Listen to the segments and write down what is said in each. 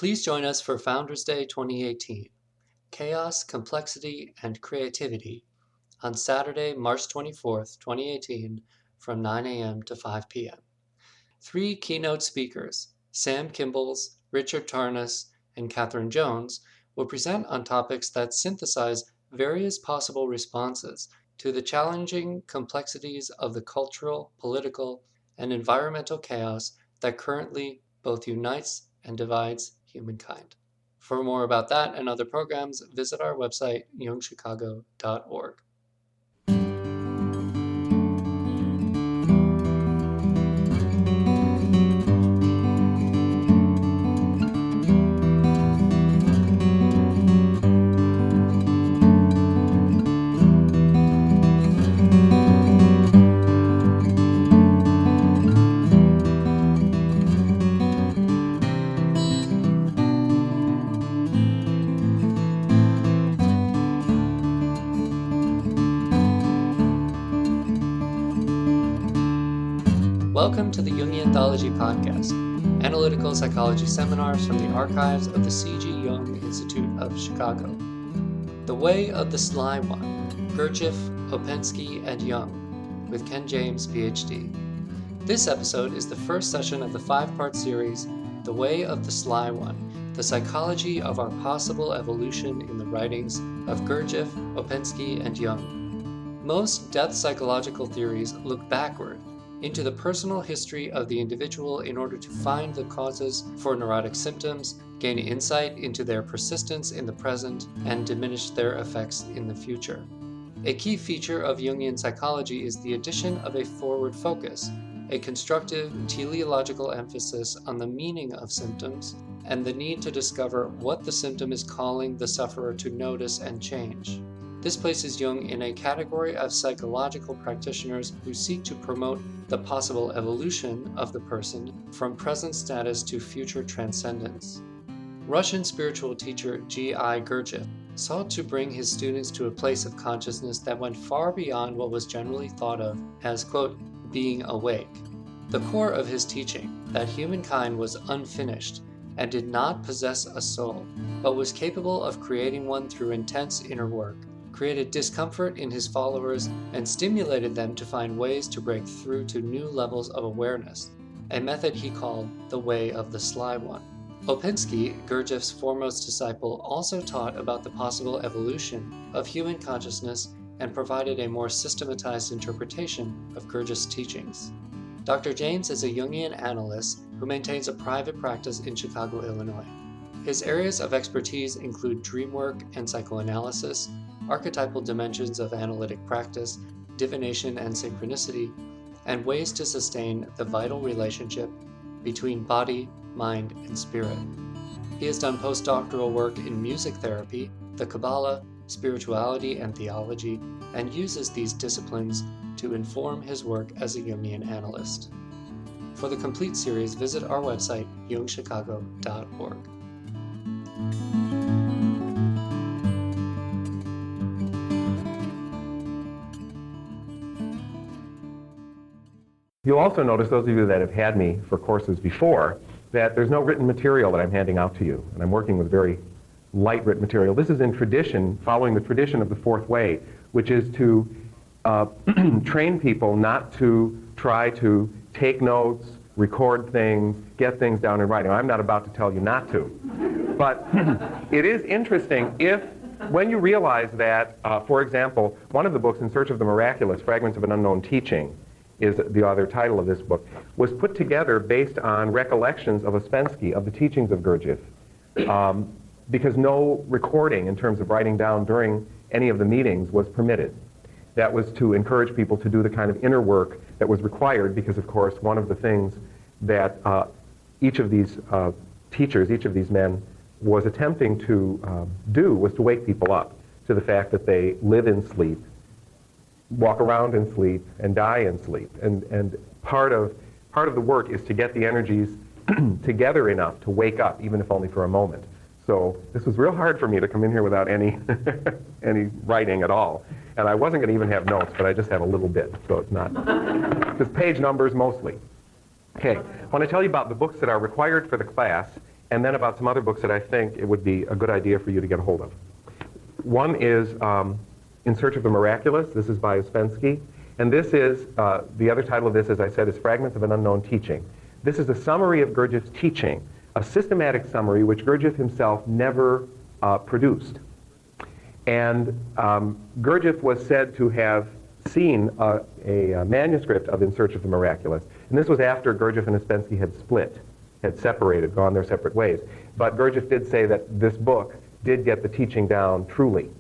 Please join us for Founders Day 2018, Chaos, Complexity, and Creativity, on Saturday, March 24th, 2018, from 9 a.m. to 5 p.m. 3 keynote speakers, Sam Kimball's, Richard Tarnas, and Catherine Jones, will present on topics that synthesize various possible responses to the challenging complexities of the cultural, political, and environmental chaos that currently both unites and divides humankind. For more about that and other programs, visit our website, jungchicago.org. Welcome to the Jungian Anthology Podcast, analytical psychology seminars from the archives of the C.G. Jung Institute of Chicago. The Way of the Sly One, Gurdjieff, Ouspensky, and Jung, with Ken James, Ph.D. This episode is the first session of the 5-part series, The Way of the Sly One, the psychology of our possible evolution in the writings of Gurdjieff, Ouspensky, and Jung. Most depth psychological theories look backward into the personal history of the individual in order to find the causes for neurotic symptoms, gain insight into their persistence in the present, and diminish their effects in the future. A key feature of Jungian psychology is the addition of a forward focus, a constructive, teleological emphasis on the meaning of symptoms, and the need to discover what the symptom is calling the sufferer to notice and change. This places Jung in a category of psychological practitioners who seek to promote the possible evolution of the person from present status to future transcendence. Russian spiritual teacher G.I. Gurdjieff sought to bring his students to a place of consciousness that went far beyond what was generally thought of as, quote, being awake. The core of his teaching, that humankind was unfinished and did not possess a soul, but was capable of creating one through intense inner work, created discomfort in his followers and stimulated them to find ways to break through to new levels of awareness, a method he called the Way of the Sly One. Ouspensky, Gurdjieff's foremost disciple, also taught about the possible evolution of human consciousness and provided a more systematized interpretation of Gurdjieff's teachings. Dr. James is a Jungian analyst who maintains a private practice in Chicago, Illinois. His areas of expertise include dream work and psychoanalysis, archetypal dimensions of analytic practice, divination and synchronicity, and ways to sustain the vital relationship between body, mind, and spirit. He has done postdoctoral work in music therapy, the Kabbalah, spirituality, and theology, and uses these disciplines to inform his work as a Jungian analyst. For the complete series, visit our website, jungchicago.org. You'll also notice, those of you that have had me for courses before, that there's no written material that I'm handing out to you, and I'm working with very light written material. This is in tradition, following the tradition of the Fourth Way, which is to train people not to try to take notes, record things, get things down in writing. I'm not about to tell you not to. But it is interesting when you realize that, for example, one of the books, In Search of the Miraculous, Fragments of an Unknown Teaching, is the other title of this book, was put together based on recollections of Ouspensky, of the teachings of Gurdjieff, because no recording in terms of writing down during any of the meetings was permitted. That was to encourage people to do the kind of inner work that was required, because of course one of the things that each of these teachers, each of these men, was attempting to do was to wake people up to the fact that they live in sleep, walk around in sleep, and die in sleep. And part of the work is to get the energies together enough to wake up, even if only for a moment. So this was real hard for me to come in here without any any writing at all. And I wasn't going to even have notes, but I just have a little bit, so it's not. Just page numbers mostly. Okay, I want to tell you about the books that are required for the class and then about some other books that I think it would be a good idea for you to get a hold of. One is In Search of the Miraculous. This is by Ouspensky. And this is, the other title of this, as I said, is Fragments of an Unknown Teaching. This is a summary of Gurdjieff's teaching, a systematic summary which Gurdjieff himself never produced. And Gurdjieff was said to have seen a manuscript of In Search of the Miraculous. And this was after Gurdjieff and Ouspensky had split, had separated, gone their separate ways. But Gurdjieff did say that this book did get the teaching down truly.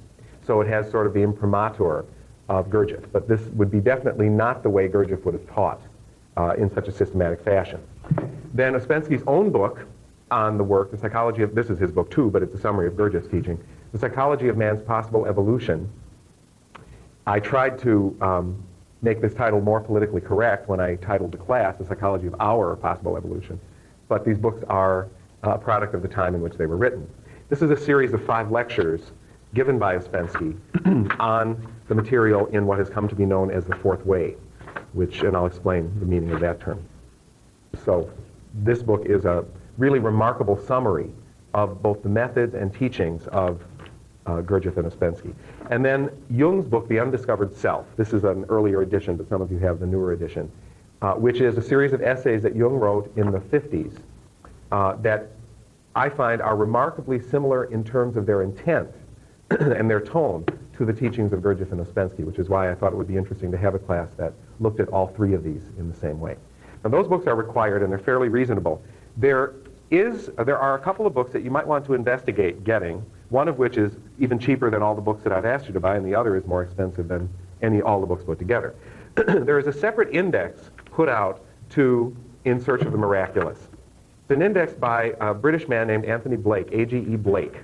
So it has sort of the imprimatur of Gurdjieff. But this would be definitely not the way Gurdjieff would have taught in such a systematic fashion. Then Ouspensky's own book on the work, The Psychology of, this is his book too, but it's a summary of Gurdjieff's teaching, The Psychology of Man's Possible Evolution. I tried to make this title more politically correct when I titled the class, The Psychology of Our Possible Evolution. But these books are a product of the time in which they were written. This is a series of 5 lectures given by Ouspensky on the material in what has come to be known as the Fourth Way, and I'll explain the meaning of that term. So this book is a really remarkable summary of both the methods and teachings of Gurdjieff and Ouspensky. And then Jung's book, The Undiscovered Self. This is an earlier edition, but some of you have the newer edition, which is a series of essays that Jung wrote in the 50s that I find are remarkably similar in terms of their intent and their tone to the teachings of Gurdjieff and Ouspensky, which is why I thought it would be interesting to have a class that looked at all 3 of these in the same way. Now those books are required and they're fairly reasonable. There are a couple of books that you might want to investigate getting, one of which is even cheaper than all the books that I've asked you to buy, and the other is more expensive than all the books put together. There is a separate index put out to In Search of the Miraculous. It's an index by a British man named Anthony Blake, A.G.E. Blake.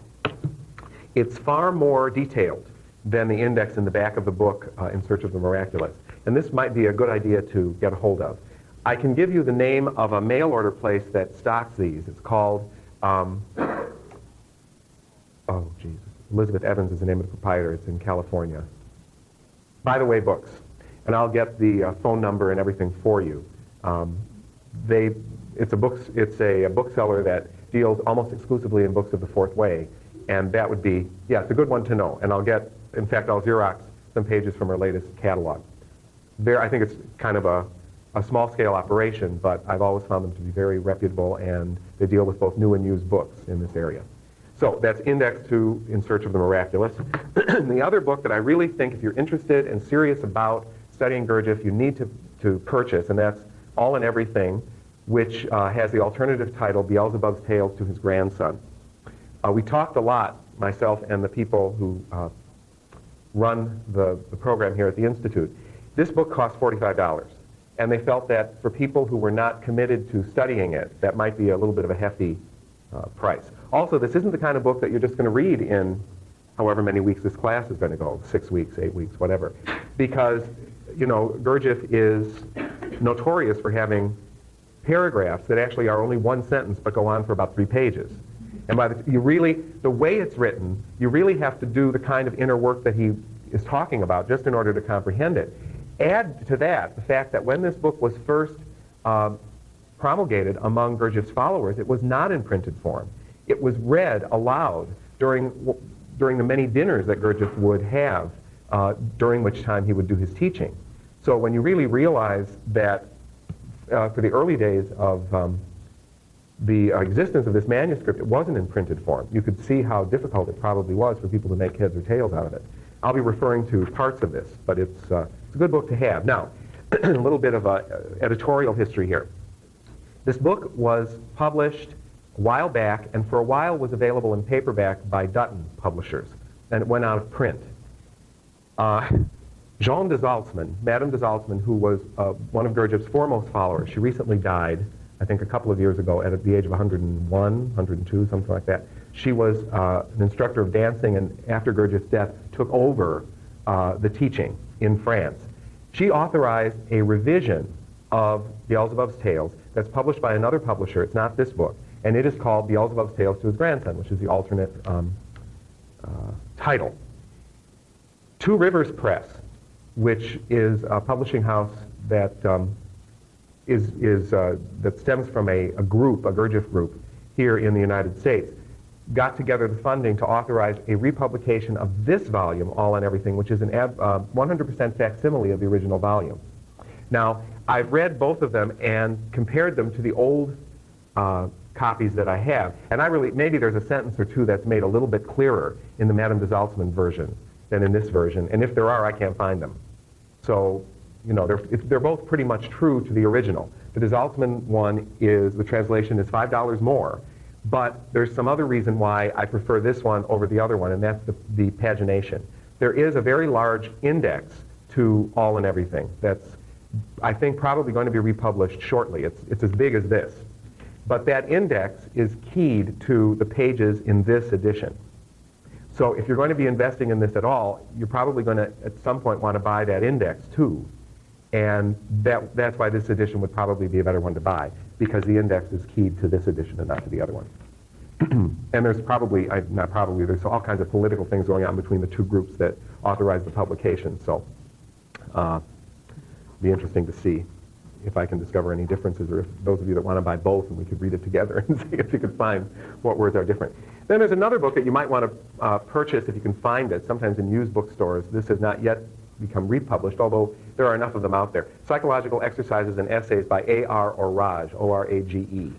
It's far more detailed than the index in the back of the book, In Search of the Miraculous. And this might be a good idea to get a hold of. I can give you the name of a mail order place that stocks these. It's called, Elizabeth Evans is the name of the proprietor. It's in California. By the Way Books. And I'll get the phone number and everything for you. It's a bookseller that deals almost exclusively in books of the Fourth Way. And that would be, it's a good one to know. And I'll Xerox some pages from our latest catalog. I think it's kind of a small-scale operation, but I've always found them to be very reputable, and they deal with both new and used books in this area. So that's indexed to In Search of the Miraculous. The other book that I really think, if you're interested and serious about studying Gurdjieff, you need to purchase, and that's All and Everything, which has the alternative title, Beelzebub's Tales to His Grandson. We talked a lot, myself and the people who run the program here at the Institute. This book costs $45. And they felt that for people who were not committed to studying it, that might be a little bit of a hefty price. Also, this isn't the kind of book that you're just going to read in however many weeks this class is going to go, 6 weeks, 8 weeks, whatever. Because, Gurdjieff is notorious for having paragraphs that actually are only 1 sentence but go on for about 3 pages. And the way it's written, you really have to do the kind of inner work that he is talking about just in order to comprehend it. Add to that the fact that when this book was first promulgated among Gurdjieff's followers, it was not in printed form. It was read aloud during the many dinners that Gurdjieff would have, during which time he would do his teaching. So when you really realize that for the early days of the existence of this manuscript, it wasn't in printed form, you could see how difficult it probably was for people to make heads or tails out of it. I'll be referring to parts of this, but it's a good book to have. Now, a little bit of editorial history here. This book was published a while back, and for a while was available in paperback by Dutton Publishers, and it went out of print. Jean de Zaltzman, Madame de Zaltzman, who was one of Gurdjieff's foremost followers, she recently died, I think a couple of years ago, at the age of 101, 102, something like that. She was an instructor of dancing, and after Gurdjieff's death, took over the teaching in France. She authorized a revision of Beelzebub's Tales that's published by another publisher. It's not this book, and it is called Beelzebub's Tales to His Grandson, which is the alternate title. Two Rivers Press, which is a publishing house that that stems from a Gurdjieff group. here in the United States, got together the funding to authorize a republication of this volume, All on Everything, which is an 100% facsimile of the original volume. Now, I've read both of them and compared them to the old copies that I have, and maybe there's a sentence or two that's made a little bit clearer in the Madame de Salzmann version than in this version, and if there are, I can't find them. So, you know, they're both pretty much true to the original. The de Salzmann one the translation is $5 more, but there's some other reason why I prefer this one over the other one, and that's the pagination. There is a very large index to All and Everything that's, I think, probably going to be republished shortly. It's as big as this. But that index is keyed to the pages in this edition. So if you're going to be investing in this at all, you're probably going to, at some point, want to buy that index, too. And that's why this edition would probably be a better one to buy, because the index is keyed to this edition and not to the other one. And there's there's all kinds of political things going on between the two groups that authorize the publication. So it'll be interesting to see if I can discover any differences, or if those of you that want to buy both, and we could read it together and see if you could find what words are different. Then there's another book that you might want to purchase if you can find it, sometimes in used bookstores. This has not yet become republished, although there are enough of them out there. Psychological Exercises and Essays by A.R. Orage, O-R-A-G-E,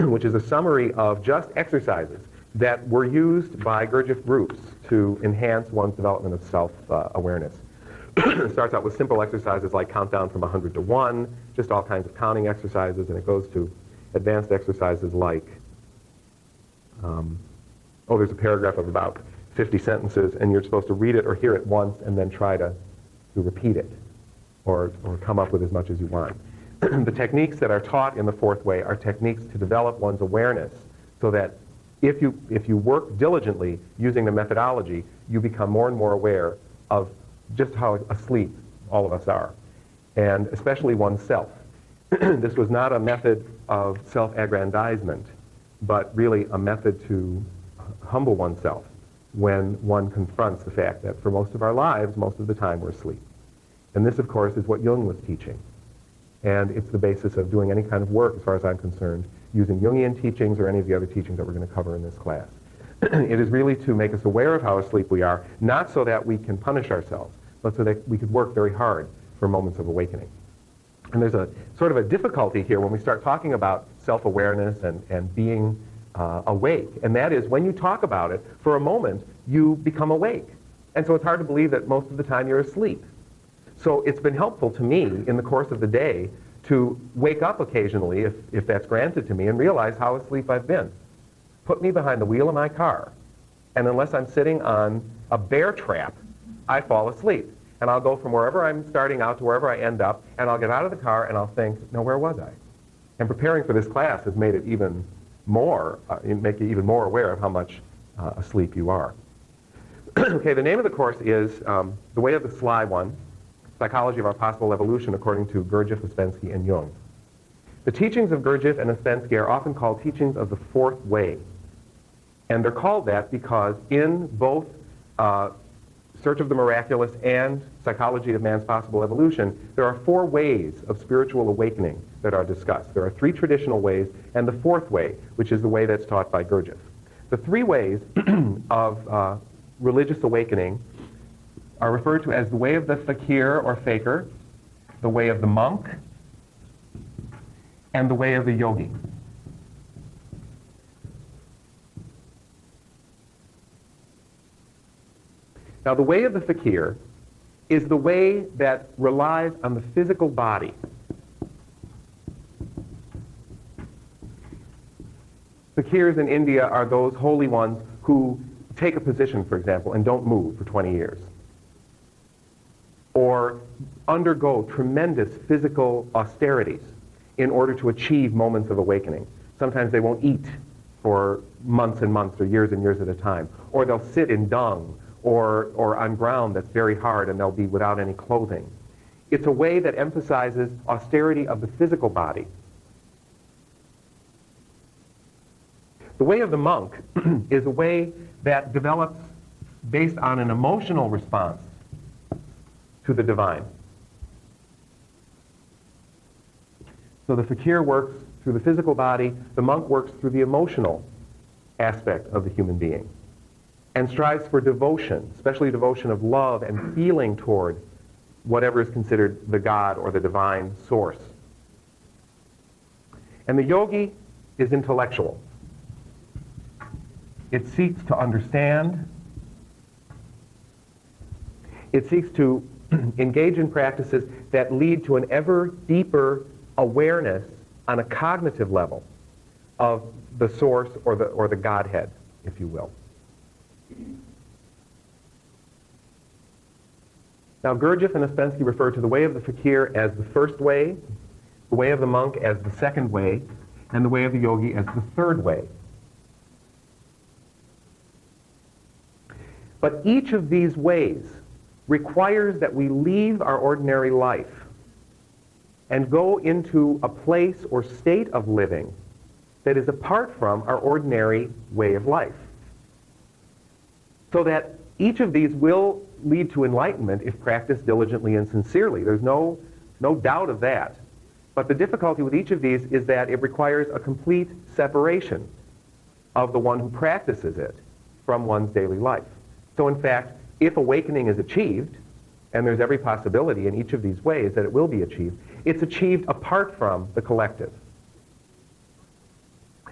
which is a summary of just exercises that were used by Gurdjieff groups to enhance one's development of self-awareness. It starts out with simple exercises like count down from 100 to 1, just all kinds of counting exercises, and it goes to advanced exercises like, there's a paragraph of about 50 sentences, and you're supposed to read it or hear it once and then try to repeat it or come up with as much as you want. The techniques that are taught in the fourth way are techniques to develop one's awareness so that if you work diligently using the methodology, you become more and more aware of just how asleep all of us are, and especially oneself. This was not a method of self-aggrandizement, but really a method to humble oneself when one confronts the fact that for most of our lives, most of the time, we're asleep. And this, of course, is what Jung was teaching. And it's the basis of doing any kind of work, as far as I'm concerned, using Jungian teachings or any of the other teachings that we're going to cover in this class. It is really to make us aware of how asleep we are, not so that we can punish ourselves, but so that we could work very hard for moments of awakening. And there's a sort of a difficulty here when we start talking about self-awareness and being awake, and that is when you talk about it, for a moment, you become awake. And so it's hard to believe that most of the time you're asleep. So it's been helpful to me in the course of the day to wake up occasionally, if that's granted to me, and realize how asleep I've been. Put me behind the wheel of my car, and unless I'm sitting on a bear trap, I fall asleep. And I'll go from wherever I'm starting out to wherever I end up, and I'll get out of the car and I'll think, no, where was I? And preparing for this class has made it even more, make you even more aware of how much asleep you are. Okay, the name of the course is The Way of the Sly One, Psychology of Our Possible Evolution According to Gurdjieff, Ouspensky, and Jung. The teachings of Gurdjieff and Ouspensky are often called teachings of the fourth way. And they're called that because in both Search of the Miraculous and Psychology of Man's Possible Evolution, there are 4 ways of spiritual awakening that are discussed. There are 3 traditional ways, and the 4th way, which is the way that's taught by Gurdjieff. The 3 ways of religious awakening are referred to as the way of the fakir or faker, the way of the monk, and the way of the yogi. Now, the way of the fakir is the way that relies on the physical body. Fakirs in India are those holy ones who take a position, for example, and don't move for 20 years. Or undergo tremendous physical austerities in order to achieve moments of awakening. Sometimes they won't eat for months and months or years and years at a time. Or they'll sit in dung or on ground that's very hard, and they'll be without any clothing. It's a way that emphasizes austerity of the physical body. The way of the monk is a way that develops based on an emotional response to the divine. So the fakir works through the physical body, the monk works through the emotional aspect of the human being and strives for devotion, especially devotion of love and feeling toward whatever is considered the God or the divine source. And the yogi is intellectual. It seeks to understand. It seeks to engage in practices that lead to an ever deeper awareness on a cognitive level of the source or the Godhead, if you will. Now, Gurdjieff and Ouspensky refer to the way of the fakir as the first way, the way of the monk as the second way, and the way of the yogi as the third way. But each of these ways requires that we leave our ordinary life and go into a place or state of living that is apart from our ordinary way of life. So that each of these will lead to enlightenment if practiced diligently and sincerely. There's no doubt of that. But the difficulty with each of these is that it requires a complete separation of the one who practices it from one's daily life. So in fact, if awakening is achieved, and there's every possibility in each of these ways that it will be achieved, it's achieved apart from the collective.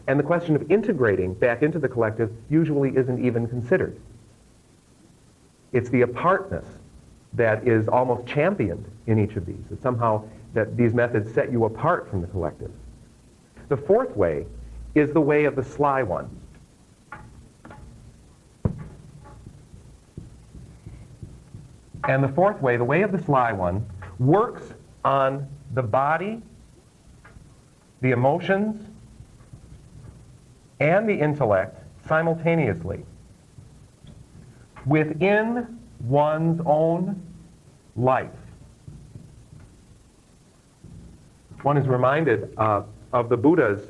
And the question of integrating back into the collective usually isn't even considered. It's the apartness that is almost championed in each of these. It's somehow that these methods set you apart from the collective. The fourth way is the way of the Sly One. And the fourth way, the way of the Sly One, works on the body, the emotions, and the intellect simultaneously within one's own life. One is reminded of the Buddha's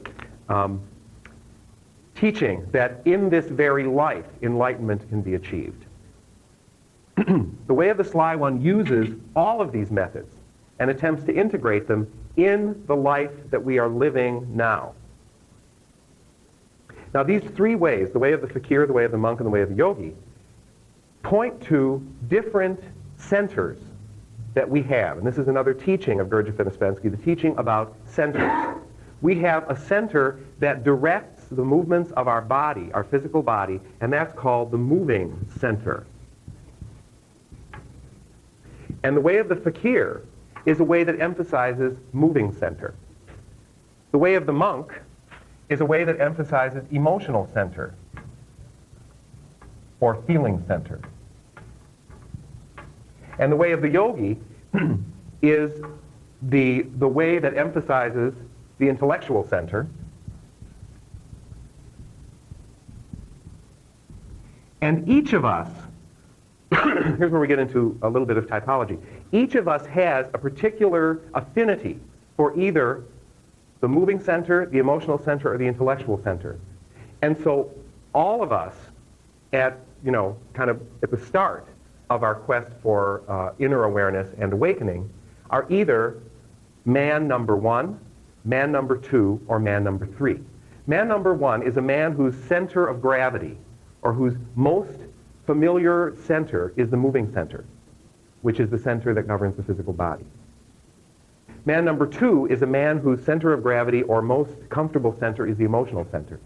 teaching that in this very life, enlightenment can be achieved. The way of the Sly One uses all of these methods and attempts to integrate them in the life that we are living now. Now, these three ways, the way of the fakir, the way of the monk, and the way of the yogi, point to different centers that we have. And this is another teaching of Gurdjieff and Ouspensky, the teaching about centers. We have a center that directs the movements of our body, our physical body, and that's called the moving center. And the way of the fakir is a way that emphasizes moving center. The way of the monk is a way that emphasizes emotional center or feeling center. And the way of the yogi is the way that emphasizes the intellectual center. And each of us, here's where we get into a little bit of typology, each of us has a particular affinity for either the moving center, the emotional center, or the intellectual center. And so all of us at, kind of at the start of our quest for inner awareness and awakening are either man number one, man number two, or man number three. Man number one is a man whose center of gravity, or whose most familiar center, is the moving center, which is the center that governs the physical body. Man number two is a man whose center of gravity, or most comfortable center, is the emotional center.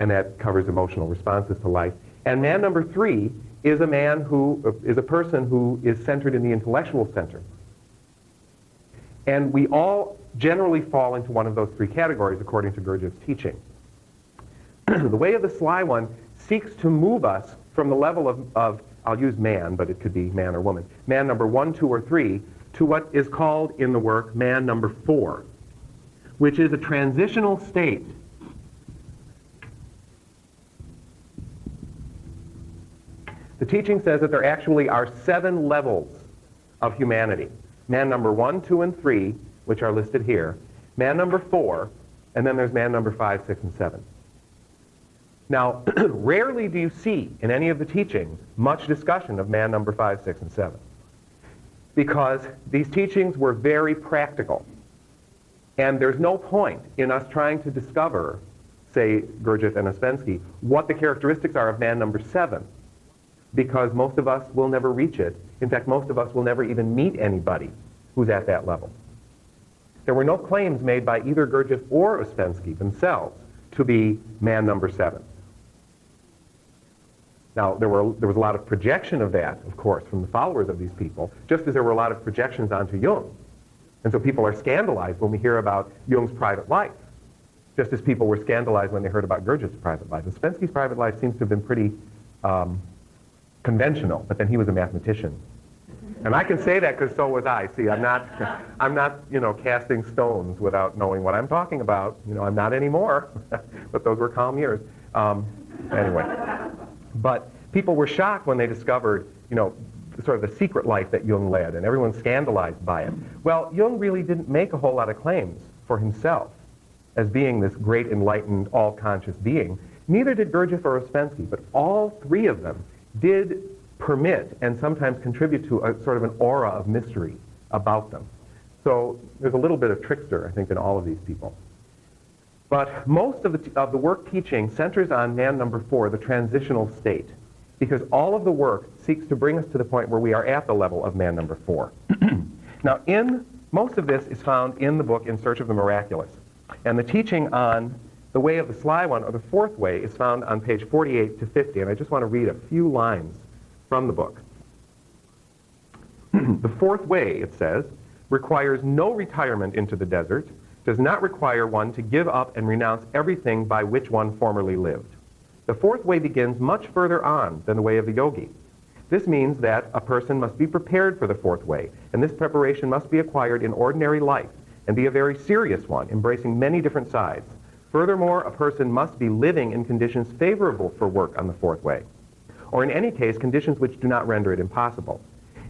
And that covers emotional responses to life. And man number three is a person who is centered in the intellectual center. And we all generally fall into one of those three categories according to Gurdjieff's teaching. The way of the Sly One seeks to move us from the level of, I'll use man, but it could be man or woman, man number 1, 2, or 3, to what is called in the work man number 4, which is a transitional state The teaching says that there actually are 7 levels of humanity. Man number 1, 2, and 3, which are listed here. Man number 4, and then there's man number 5, 6, and 7. Now, rarely do you see in any of the teachings much discussion of man number 5, 6, and 7. Because these teachings were very practical. And there's no point in us trying to discover, say, Gurdjieff and Ouspensky, what the characteristics are of man number 7, because most of us will never reach it. In fact, most of us will never even meet anybody who's at that level. There were no claims made by either Gurdjieff or Ouspensky themselves to be man number 7. Now, there was a lot of projection of that, of course, from the followers of these people, just as there were a lot of projections onto Jung. And so people are scandalized when we hear about Jung's private life, just as people were scandalized when they heard about Gurdjieff's private life. Ouspensky's private life seems to have been pretty conventional, but then he was a mathematician. And I can say that because so was I. See, I'm not, casting stones without knowing what I'm talking about. I'm not anymore, but those were calm years. Anyway. But people were shocked when they discovered, sort of the secret life that Jung led, and everyone's scandalized by it. Well, Jung really didn't make a whole lot of claims for himself as being this great, enlightened, all-conscious being. Neither did Gurdjieff or Ouspensky, but all three of them did permit and sometimes contribute to a sort of an aura of mystery about them. So there's a little bit of trickster, I think, in all of these people. But most of the work teaching centers on man number 4, the transitional state, because all of the work seeks to bring us to the point where we are at the level of man number 4. Now, most of this is found in the book In Search of the Miraculous. And the teaching on the way of the Sly One, or the 4th way, is found on page 48 to 50. And I just want to read a few lines from the book. The 4th way, it says, requires no retirement into the desert, does not require one to give up and renounce everything by which one formerly lived. The 4th way begins much further on than the way of the yogi. This means that a person must be prepared for the 4th way, and this preparation must be acquired in ordinary life and be a very serious one, embracing many different sides. Furthermore, a person must be living in conditions favorable for work on the 4th way, or in any case, conditions which do not render it impossible.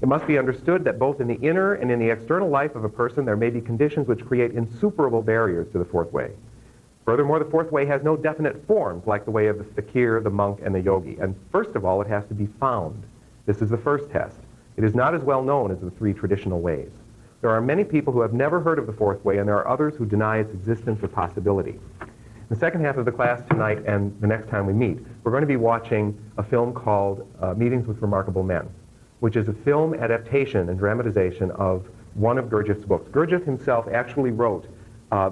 It must be understood that both in the inner and in the external life of a person there may be conditions which create insuperable barriers to the 4th way. Furthermore, the 4th way has no definite forms like the way of the fakir, the monk, and the yogi. And first of all, it has to be found. This is the first test. It is not as well known as the 3 traditional ways. There are many people who have never heard of the 4th way, and there are others who deny its existence or possibility. In the second half of the class tonight and the next time we meet, we're going to be watching a film called Meetings with Remarkable Men, which is a film adaptation and dramatization of one of Gurdjieff's books. Gurdjieff himself actually wrote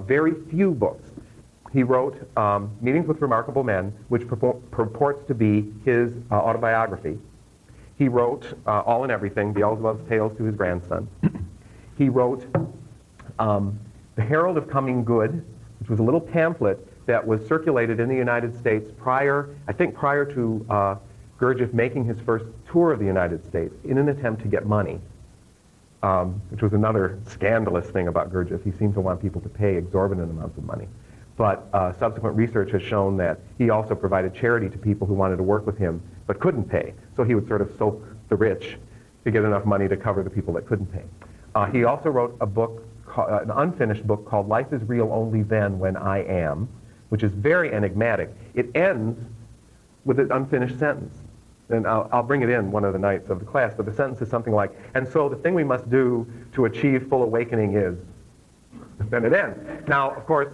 very few books. He wrote Meetings with Remarkable Men, which purports to be his autobiography. He wrote All and Everything, Beelzebub's Tales to his grandson. He wrote The Herald of Coming Good, which was a little pamphlet that was circulated in the United States prior to Gurdjieff making his first tour of the United States in an attempt to get money, which was another scandalous thing about Gurdjieff. He seemed to want people to pay exorbitant amounts of money. But subsequent research has shown that he also provided charity to people who wanted to work with him but couldn't pay. So he would sort of soak the rich to get enough money to cover the people that couldn't pay. He also wrote a book, an unfinished book called Life is Real Only Then When I Am, which is very enigmatic. It ends with an unfinished sentence. And I'll bring it in one of the nights of the class, but the sentence is something like, and so the thing we must do to achieve full awakening is, then it ends. Now, of course,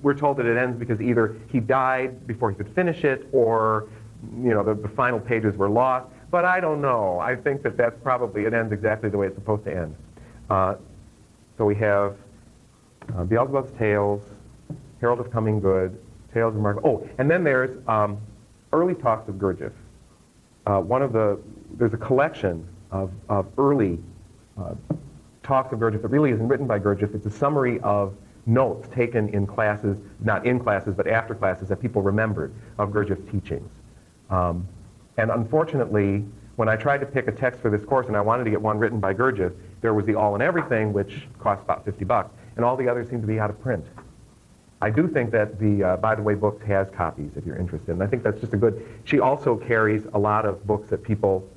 we're told that it ends because either he died before he could finish it, or, the final pages were lost, but I don't know. I think that that's probably, it ends exactly the way it's supposed to end. So we have Beelzebub's Tales, Herald of Coming Good, Tales of Remarkable, and then there's early talks of Gurdjieff. There's a collection of early talks of Gurdjieff that really isn't written by Gurdjieff. It's a summary of notes taken in classes, not in classes, but after classes that people remembered of Gurdjieff's teachings. And unfortunately, when I tried to pick a text for this course and I wanted to get one written by Gurdjieff, there was the All and Everything, which cost about $50, and all the others seem to be out of print. I do think that the By the Way Books has copies if you're interested, and I think that's just a good... She also carries a lot of books that people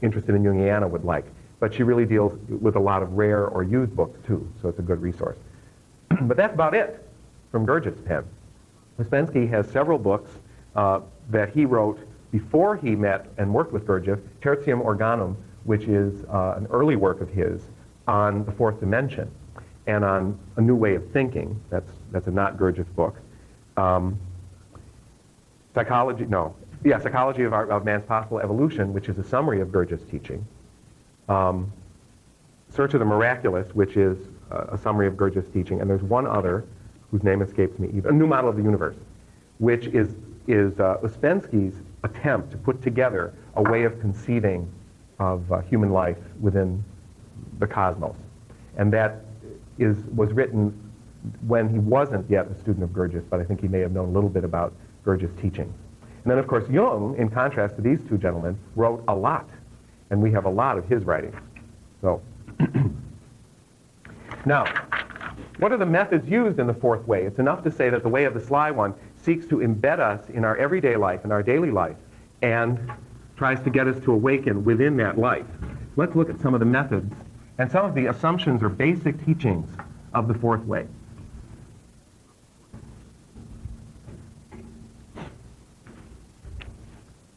interested in Jungiana would like, but she really deals with a lot of rare or used books too, so it's a good resource. But that's about it from Gurdjieff's pen. Ouspensky has several books that he wrote before he met and worked with Gurdjieff, Tertium Organum, which is an early work of his on the 4th dimension. and on a new way of thinking. That's a not Gurdjieff book. Psychology of Man's Possible Evolution, which is a summary of Gurdjieff's teaching. Search of the Miraculous, which is a summary of Gurdjieff's teaching. And there's one other, whose name escapes me, A New Model of the Universe, which is Ouspensky's attempt to put together a way of conceiving of human life within the cosmos. And that was written when he wasn't yet a student of Gurdjieff, but I think he may have known a little bit about Gurdjieff's teaching. And then, of course, Jung, in contrast to these two gentlemen, wrote a lot. And we have a lot of his writings. So, now, what are the methods used in the fourth way? It's enough to say that the way of the Sly One seeks to embed us in our everyday life, in our daily life, and tries to get us to awaken within that life. Let's look at some of the methods and some of the assumptions or basic teachings of the fourth way.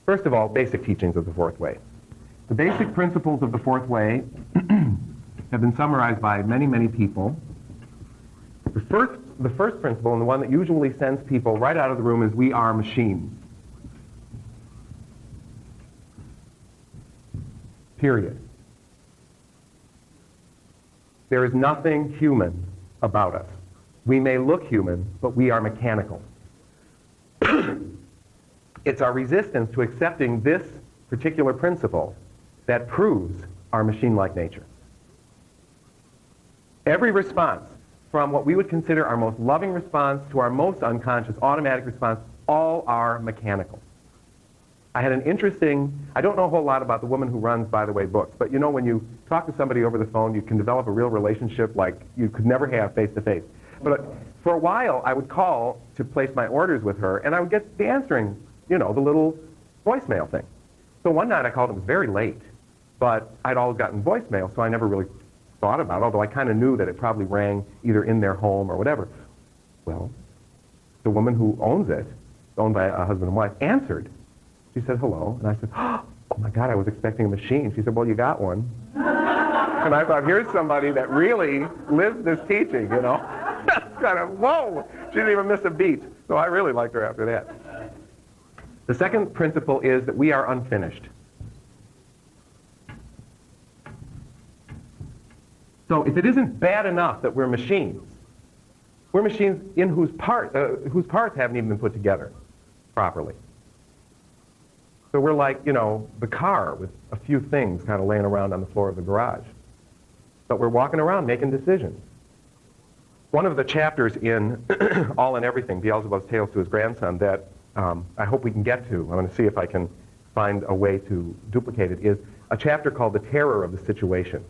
First of all, basic teachings of the fourth way. The basic principles of the fourth way have been summarized by many, many people. The first principle, and the one that usually sends people right out of the room, is we are machines. Period. There is nothing human about us. We may look human, but we are mechanical. It's our resistance to accepting this particular principle that proves our machine-like nature. Every response, from what we would consider our most loving response to our most unconscious automatic response, all are mechanical. I had an interesting, I don't know a whole lot about the woman who runs By the Way Books, but you know, when you talk to somebody over the phone, you can develop a real relationship like you could never have face-to-face. But for a while, I would call to place my orders with her, and I would get the answering, you know, the little voicemail thing. So one night I called, it was very late, but I'd always gotten voicemail, so I never really thought about it, although I kind of knew that it probably rang either in their home or whatever. Well, the woman who owns it, owned by a husband and wife, answered. She said, hello, and I said, oh my God, I was expecting a machine. She said, well, you got one. And I thought, here's somebody that really lives this teaching, you know. Kind of, whoa, she didn't even miss a beat. So I really liked her after that. The second principle is that we are unfinished. So if it isn't bad enough that we're machines in whose parts haven't even been put together properly. So we're like, you know, the car with a few things kind of laying around on the floor of the garage. But we're walking around making decisions. One of the chapters in All and Everything, Beelzebub's Tales to His Grandson, that I hope we can get to, I'm going to see if I can find a way to duplicate it, is a chapter called The Terror of the Situation,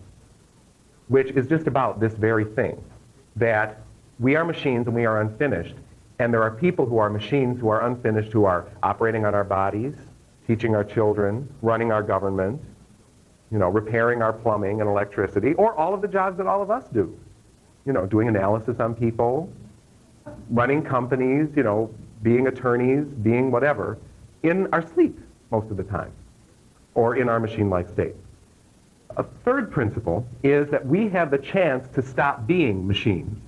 which is just about this very thing, that we are machines and we are unfinished, and there are people who are machines who are unfinished, who are operating on our bodies, teaching our children, running our government, you know, repairing our plumbing and electricity, or all of the jobs that all of us do. You know, doing analysis on people, running companies, you know, being attorneys, being whatever, in our sleep most of the time, or in our machine-like state. A third principle is that we have the chance to stop being machines.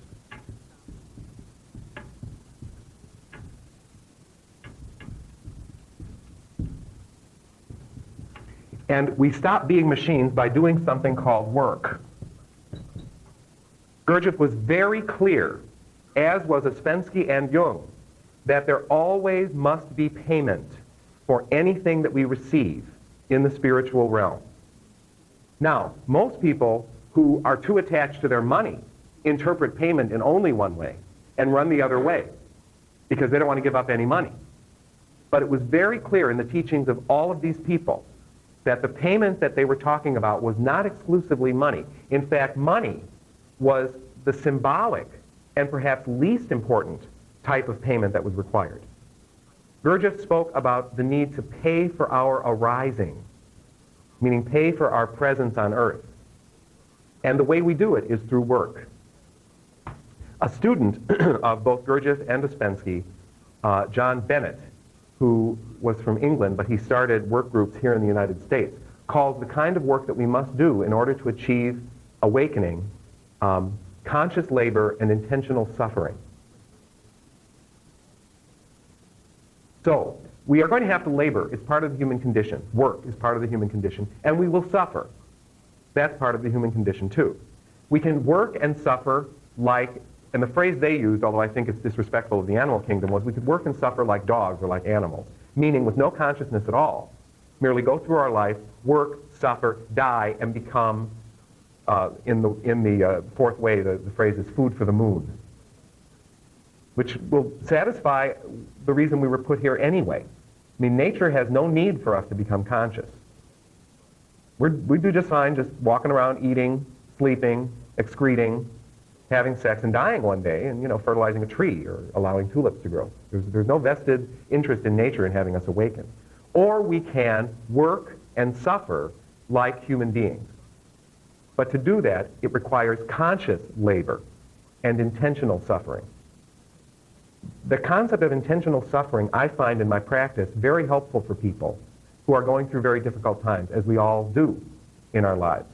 And we stop being machines by doing something called work. Gurdjieff was very clear, as was Ouspensky and Jung, that there always must be payment for anything that we receive in the spiritual realm. Now, most people who are too attached to their money interpret payment in only one way and run the other way because they don't want to give up any money. But it was very clear in the teachings of all of these people that the payment that they were talking about was not exclusively money. In fact, money was the symbolic and perhaps least important type of payment that was required. Gurdjieff spoke about the need to pay for our arising, meaning pay for our presence on earth. And the way we do it is through work. A student of both Gurdjieff and Ouspensky, John Bennett, who was from England, but he started work groups here in the United States, calls the kind of work that we must do in order to achieve awakening conscious labor, and intentional suffering. So, we are going to have to labor. It's part of the human condition. Work is part of the human condition. And we will suffer. That's part of the human condition, too. We can work and suffer like, and the phrase they used, although I think it's disrespectful of the animal kingdom, was we could work and suffer like dogs or like animals, meaning with no consciousness at all. Merely go through our life, work, suffer, die, and become, in the fourth way, the phrase is food for the moon, which will satisfy the reason we were put here anyway. I mean, nature has no need for us to become conscious. We do just fine just walking around, eating, sleeping, excreting, having sex, and dying one day, and, fertilizing a tree or allowing tulips to grow. There's no vested interest in nature in having us awaken. Or we can work and suffer like human beings. But to do that, it requires conscious labor and intentional suffering. The concept of intentional suffering, I find in my practice, very helpful for people who are going through very difficult times, as we all do in our lives.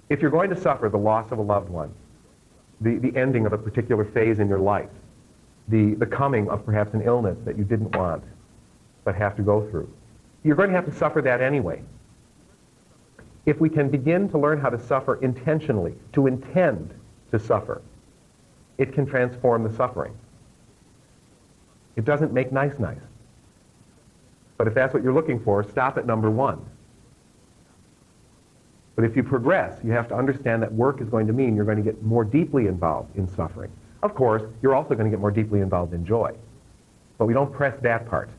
If you're going to suffer the loss of a loved one, the ending of a particular phase in your life, the coming of perhaps an illness that you didn't want but have to go through, you're going to have to suffer that anyway. If we can begin to learn how to suffer intentionally, to intend to suffer, it can transform the suffering. It doesn't make nice. But if that's what you're looking for, stop at number one. But if you progress, you have to understand that work is going to mean you're going to get more deeply involved in suffering. Of course, you're also going to get more deeply involved in joy. But we don't press that part.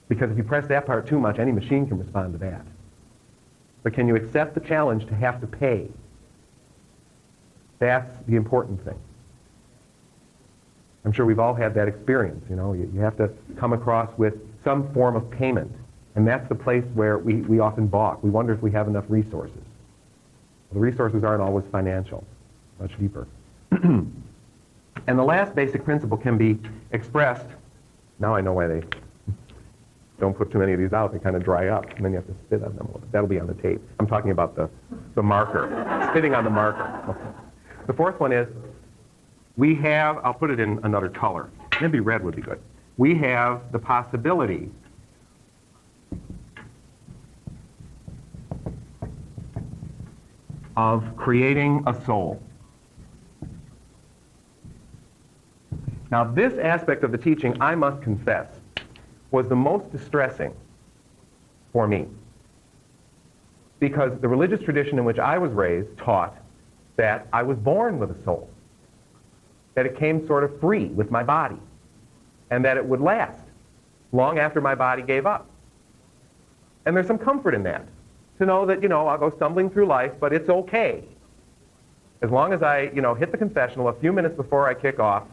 Because if you press that part too much, any machine can respond to that. But can you accept the challenge to have to pay? That's the important thing. I'm sure we've all had that experience. You have to come across with some form of payment. And that's the place where we often balk. We wonder if we have enough resources. Well, the resources aren't always financial, much deeper. And the last basic principle can be expressed. Now I know why they don't put too many of these out. They kind of dry up, and then you have to spit on them a little bit. That'll be on the tape. I'm talking about the marker, spitting on the marker. Okay. The fourth one is, we have, I'll put it in another color. Maybe red would be good. We have the possibility of creating a soul. Now, this aspect of the teaching, I must confess, was the most distressing for me. Because the religious tradition in which I was raised taught that I was born with a soul, that it came sort of free with my body, and that it would last long after my body gave up. And there's some comfort in that, to know that, I'll go stumbling through life, but it's okay. As long as I, hit the confessional a few minutes before I kick off,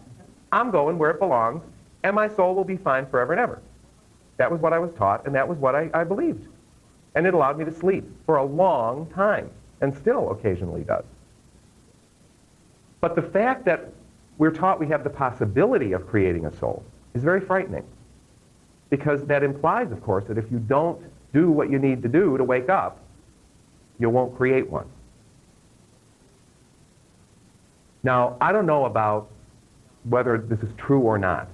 I'm going where it belongs, and my soul will be fine forever and ever. That was what I was taught, and that was what I believed. And it allowed me to sleep for a long time, and still occasionally does. But the fact that we're taught we have the possibility of creating a soul is very frightening. Because that implies, of course, that if you don't do what you need to do to wake up, you won't create one. Now, I don't know about whether this is true or not.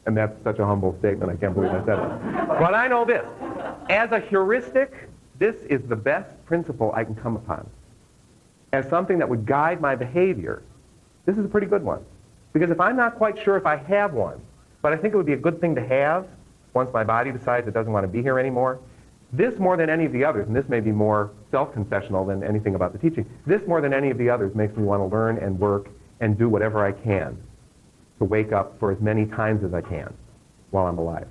And that's such a humble statement, I can't believe I said it. But I know this. As a heuristic, this is the best principle I can come upon. As something that would guide my behavior, this is a pretty good one. Because if I'm not quite sure if I have one, but I think it would be a good thing to have once my body decides it doesn't want to be here anymore, this more than any of the others, and this may be more self-confessional than anything about the teaching, this more than any of the others makes me want to learn and work and do whatever I can to wake up for as many times as I can while I'm alive.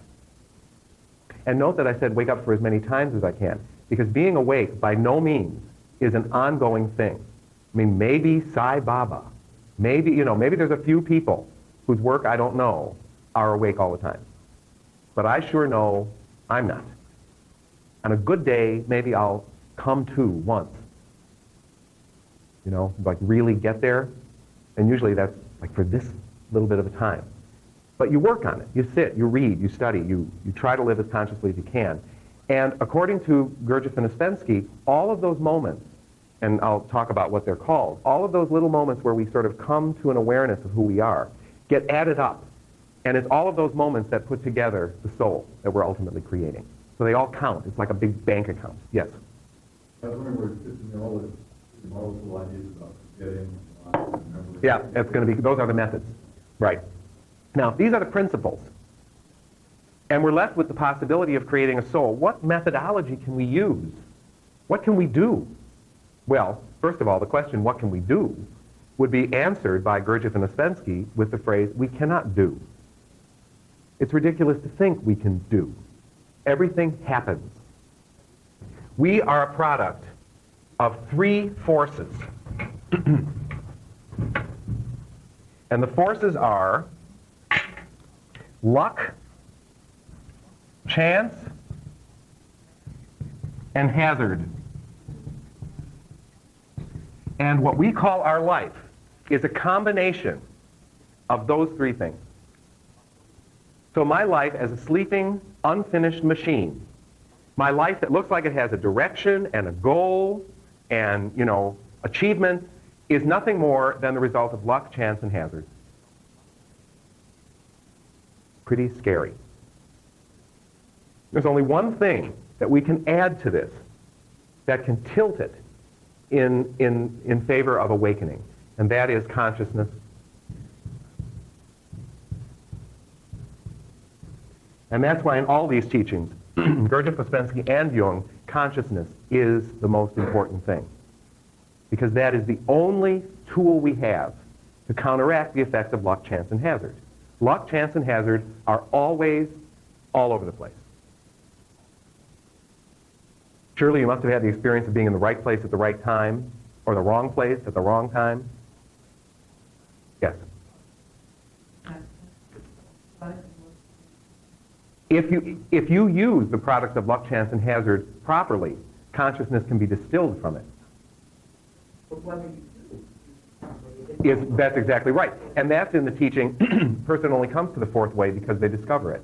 And note that I said wake up for as many times as I can, because being awake by no means is an ongoing thing. I mean, maybe Sai Baba, maybe there's a few people whose work I don't know are awake all the time. But I sure know I'm not. On a good day, maybe I'll come to once. Like really get there. And usually that's like for this little bit of a time. But you work on it. You sit, you read, you study, you try to live as consciously as you can. And according to Gurdjieff and Ouspensky, all of those moments and I'll talk about what they're called, all of those little moments where we sort of come to an awareness of who we are get added up. And it's all of those moments that put together the soul that we're ultimately creating. So they all count. It's like a big bank account. Yes? I was wondering where it fits in all the little ideas about forgetting, remembering. Yeah, it's going to be, those are the methods. Right. Now, these are the principles. And we're left with the possibility of creating a soul. What methodology can we use? What can we do? Well, first of all, the question, what can we do, would be answered by Gurdjieff and Ouspensky with the phrase, we cannot do. It's ridiculous to think we can do. Everything happens. We are a product of three forces. And the forces are luck, chance, and hazard. And what we call our life is a combination of those three things. So my life as a sleeping, unfinished machine, my life that looks like it has a direction and a goal and, achievement, is nothing more than the result of luck, chance, and hazard. Pretty scary. There's only one thing that we can add to this that can tilt it in favor of awakening, and that is consciousness. And that's why in all these teachings, Gurdjieff, Ouspensky, and Jung, consciousness is the most important thing. Because that is the only tool we have to counteract the effects of luck, chance, and hazard. Luck, chance, and hazard are always all over the place. Surely you must have had the experience of being in the right place at the right time, or the wrong place at the wrong time. Yes? If you use the products of luck, chance, and hazard properly, consciousness can be distilled from it. That's exactly right. And that's in the teaching, person only comes to the fourth way because they discover it.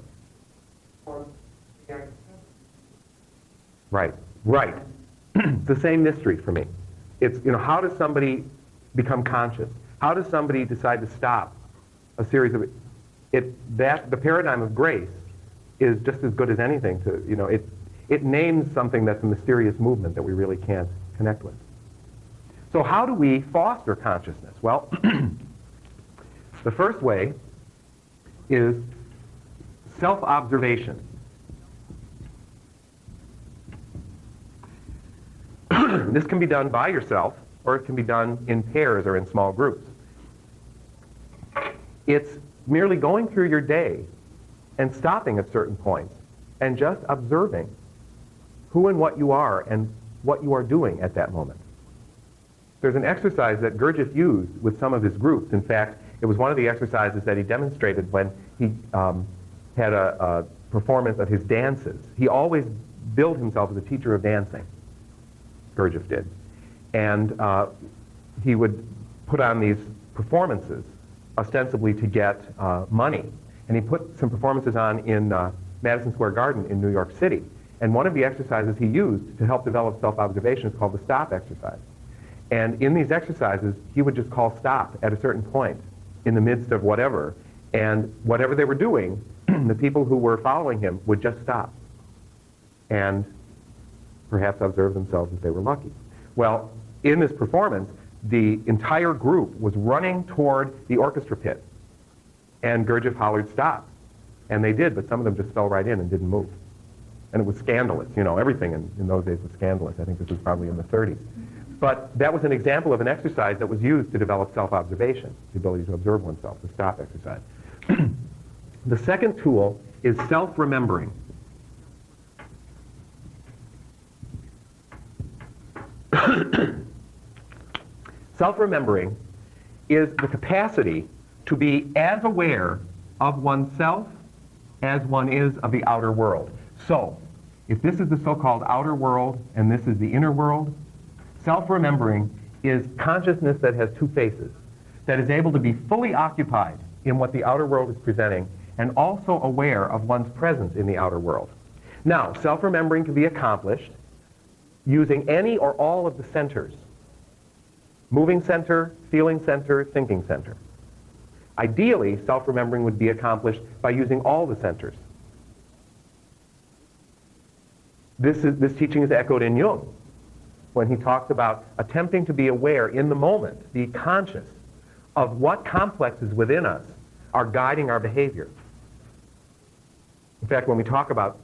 Right. It's the same mystery for me. It's, how does somebody become conscious? How does somebody decide to stop a series of the paradigm of grace is just as good as anything to, it names something that's a mysterious movement that we really can't connect with. So how do we foster consciousness? Well, the first way is self-observation. This can be done by yourself, or it can be done in pairs or in small groups. It's merely going through your day and stopping at certain points and just observing who and what you are and what you are doing at that moment. There's an exercise that Gurdjieff used with some of his groups. In fact, it was one of the exercises that he demonstrated when he had a performance of his dances. He always billed himself as a teacher of dancing, Gurdjieff did. And he would put on these performances ostensibly to get money. And he put some performances on in Madison Square Garden in New York City. And one of the exercises he used to help develop self-observation is called the stop exercise. And in these exercises, he would just call stop at a certain point in the midst of whatever. And whatever they were doing, the people who were following him would just stop and perhaps observe themselves if they were lucky. Well, in this performance, the entire group was running toward the orchestra pit. And Gurdjieff hollered, stop. And they did, but some of them just fell right in and didn't move. And it was scandalous. Everything in those days was scandalous. I think this was probably in the 30s. But that was an example of an exercise that was used to develop self-observation, the ability to observe oneself, the stop exercise. The second tool is self-remembering. Self-remembering is the capacity to be as aware of oneself as one is of the outer world. So, if this is the so-called outer world and this is the inner world, self-remembering is consciousness that has two faces, that is able to be fully occupied in what the outer world is presenting and also aware of one's presence in the outer world. Now, self-remembering can be accomplished using any or all of the centers moving center, feeling center, thinking center. Ideally, self-remembering would be accomplished by using all the centers. This teaching is echoed in Jung when he talks about attempting to be aware in the moment, be conscious of what complexes within us are guiding our behavior. In fact, when we talk about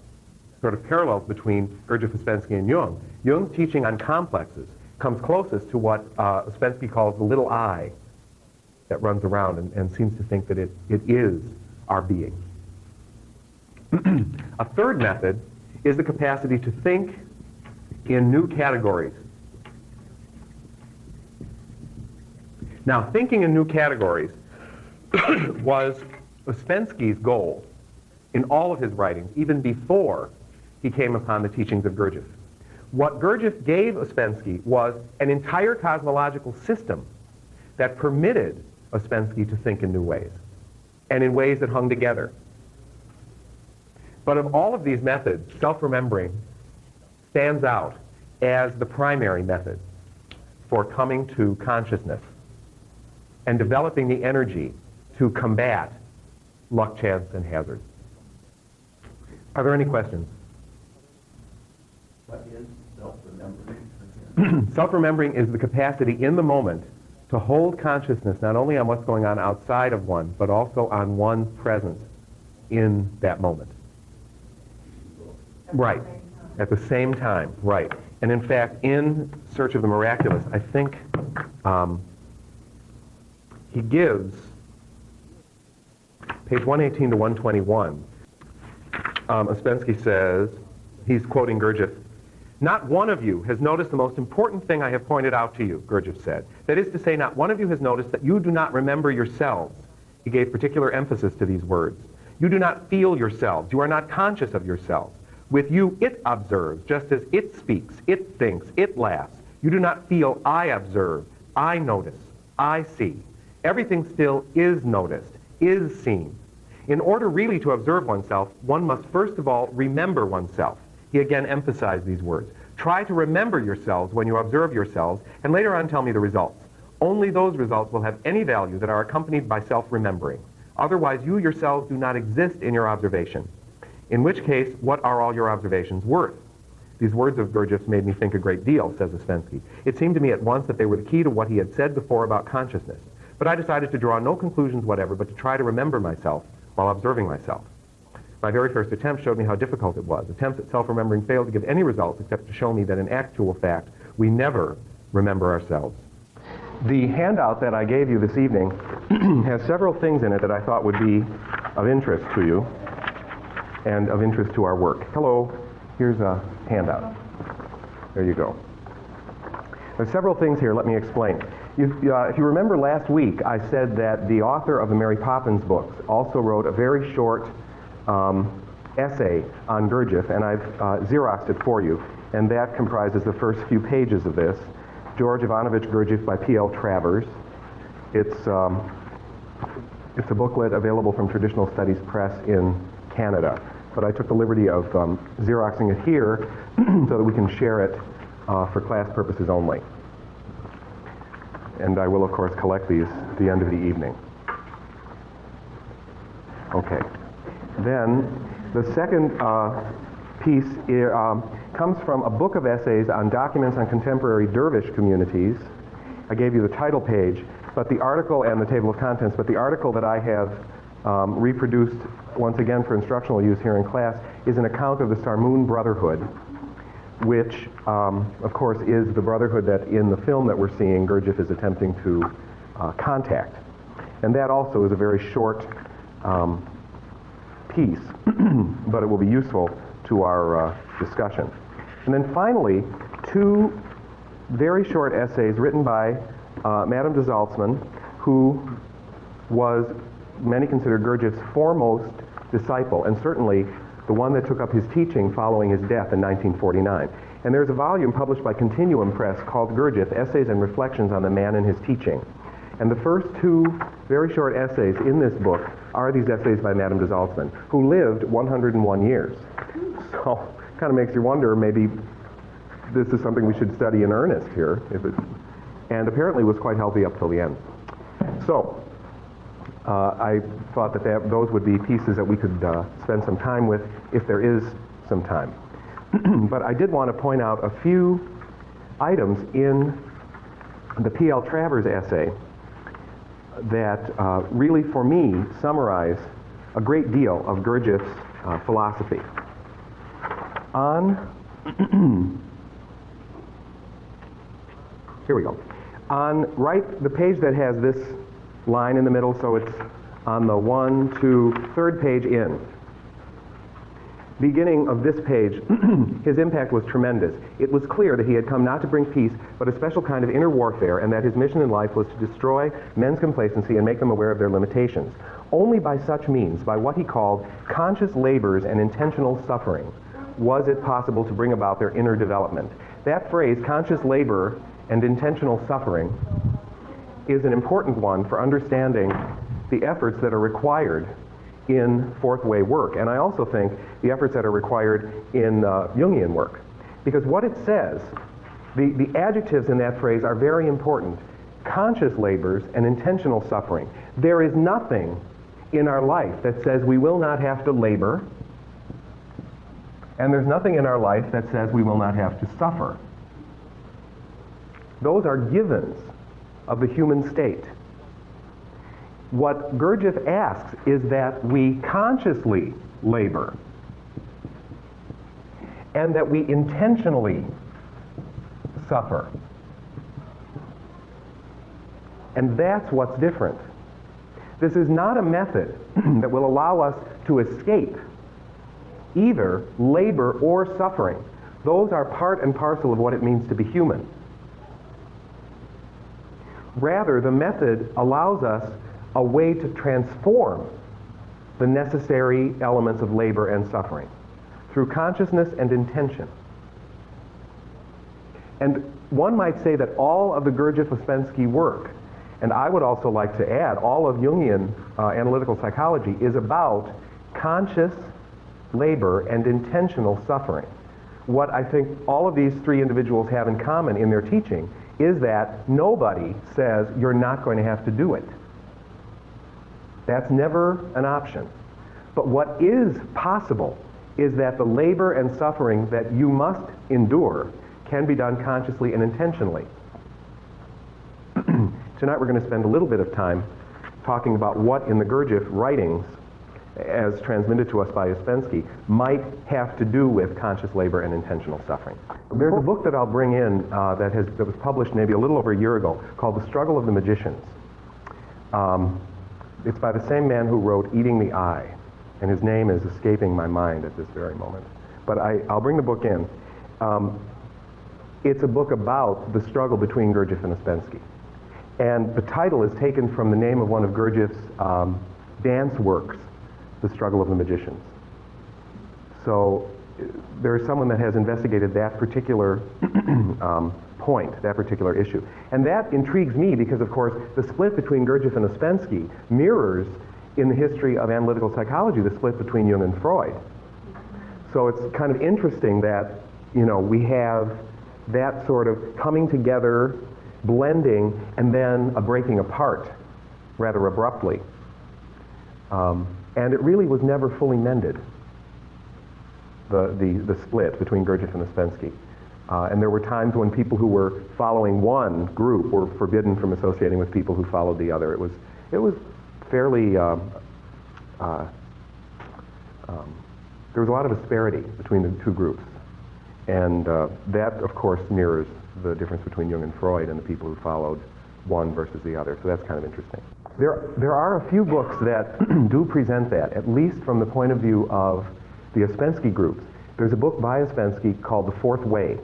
sort of parallels between Gurdjieff, Ouspensky, and Jung, Jung's teaching on complexes comes closest to what Ouspensky calls the little I that runs around and seems to think that it is our being. A third method is the capacity to think in new categories. Now, thinking in new categories was Ouspensky's goal in all of his writings, even before he came upon the teachings of Gurdjieff. What Gurdjieff gave Ouspensky was an entire cosmological system that permitted Ouspensky to think in new ways, and in ways that hung together. But of all of these methods, self-remembering stands out as the primary method for coming to consciousness and developing the energy to combat luck, chance, and hazard. Are there any questions? What is self-remembering? Self-remembering is the capacity in the moment to hold consciousness not only on what's going on outside of one, but also on one's presence in that moment. Right. At the same time, right. And in fact, in Search of the Miraculous, I think he gives, page 118 to 121, Ouspensky says, he's quoting Gurdjieff, "Not one of you has noticed the most important thing I have pointed out to you," Gurdjieff said. "That is to say, not one of you has noticed that you do not remember yourselves." He gave particular emphasis to these words. "You do not feel yourselves. You are not conscious of yourselves. With you, it observes, just as it speaks, it thinks, it laughs. You do not feel, I observe, I notice, I see. Everything still is noticed, is seen. In order really to observe oneself, one must first of all remember oneself." He again emphasized these words. "Try to remember yourselves when you observe yourselves, and later on tell me the results. Only those results will have any value that are accompanied by self-remembering. Otherwise, you yourselves do not exist in your observation. In which case, what are all your observations worth?" These words of Gurdjieff's made me think a great deal, says Ouspensky. "It seemed to me at once that they were the key to what he had said before about consciousness. But I decided to draw no conclusions whatever, but to try to remember myself while observing myself. My very first attempt showed me how difficult it was. Attempts at self-remembering failed to give any results except to show me that in actual fact, we never remember ourselves." The handout that I gave you this evening has several things in it that I thought would be of interest to you and of interest to our work. Hello, here's a handout. There you go. There's several things here. Let me explain. If you remember last week, I said that the author of the Mary Poppins books also wrote a very short essay on Gurdjieff, and I've Xeroxed it for you, and that comprises the first few pages of this. George Ivanovich Gurdjieff by P.L. Travers. It's a booklet available from Traditional Studies Press in Canada, but I took the liberty of Xeroxing it here so that we can share it for class purposes only. And I will, of course, collect these at the end of the evening. Okay. Then the second piece comes from a book of essays on documents on contemporary dervish communities. I gave you the title page, but the article and the table of contents, but the article that I have reproduced once again for instructional use here in class is an account of the Sarmoon Brotherhood, which, of course, is the brotherhood that in the film that we're seeing, Gurdjieff is attempting to contact. And that also is a very short piece, but it will be useful to our discussion. And then finally, two very short essays written by Madame de Zaltzman, who was, many consider, Gurdjieff's foremost disciple, and certainly the one that took up his teaching following his death in 1949. And there's a volume published by Continuum Press called Gurdjieff, Essays and Reflections on the Man and His Teaching. And the first two very short essays in this book are these essays by Madame de Zaltzman, who lived 101 years. So kind of makes you wonder, maybe this is something we should study in earnest here. and apparently was quite healthy up till the end. So I thought that those would be pieces that we could spend some time with if there is some time. But I did want to point out a few items in the P.L. Travers essay that really, for me, summarize a great deal of Gurdjieff's philosophy. Here we go. On the page that has this line in the middle, so it's on the 1, 2, 3rd page in. Beginning of this page, his impact was tremendous. It was clear that he had come not to bring peace, but a special kind of inner warfare, and that his mission in life was to destroy men's complacency and make them aware of their limitations. Only by such means, by what he called conscious labors and intentional suffering, was it possible to bring about their inner development. That phrase, conscious labor and intentional suffering, is an important one for understanding the efforts that are required in fourth way work. And I also think the efforts that are required in Jungian work. Because what it says, the adjectives in that phrase are very important. Conscious labors and intentional suffering. There is nothing in our life that says we will not have to labor, and there's nothing in our life that says we will not have to suffer. Those are givens of the human state. What Gurdjieff asks is that we consciously labor and that we intentionally suffer. And that's what's different. This is not a method that will allow us to escape either labor or suffering. Those are part and parcel of what it means to be human. Rather, the method allows us a way to transform the necessary elements of labor and suffering through consciousness and intention. And one might say that all of the Gurdjieff-Ouspensky work, and I would also like to add, all of Jungian analytical psychology is about conscious labor and intentional suffering. What I think all of these three individuals have in common in their teaching is that nobody says you're not going to have to do it. That's never an option. But what is possible is that the labor and suffering that you must endure can be done consciously and intentionally. Tonight we're going to spend a little bit of time talking about what in the Gurdjieff writings, as transmitted to us by Ouspensky, might have to do with conscious labor and intentional suffering. There's a book that I'll bring in that was published maybe a little over a year ago called The Struggle of the Magicians. It's by the same man who wrote Eating the Eye, and his name is escaping my mind at this very moment. But I'll bring the book in. It's a book about the struggle between Gurdjieff and Ouspensky. And the title is taken from the name of one of Gurdjieff's dance works, The Struggle of the Magicians. So there's someone that has investigated that particular point, that particular issue. And that intrigues me because, of course, the split between Gurdjieff and Ouspensky mirrors, in the history of analytical psychology, the split between Jung and Freud. So it's kind of interesting that, we have that sort of coming together, blending, and then a breaking apart rather abruptly. And it really was never fully mended, the split between Gurdjieff and Ouspensky. And there were times when people who were following one group were forbidden from associating with people who followed the other. It was fairly, there was a lot of asperity between the two groups. And that, of course, mirrors the difference between Jung and Freud and the people who followed one versus the other. So that's kind of interesting. There are a few books that do present that, at least from the point of view of the Ouspensky groups. There's a book by Ouspensky called The Fourth Way,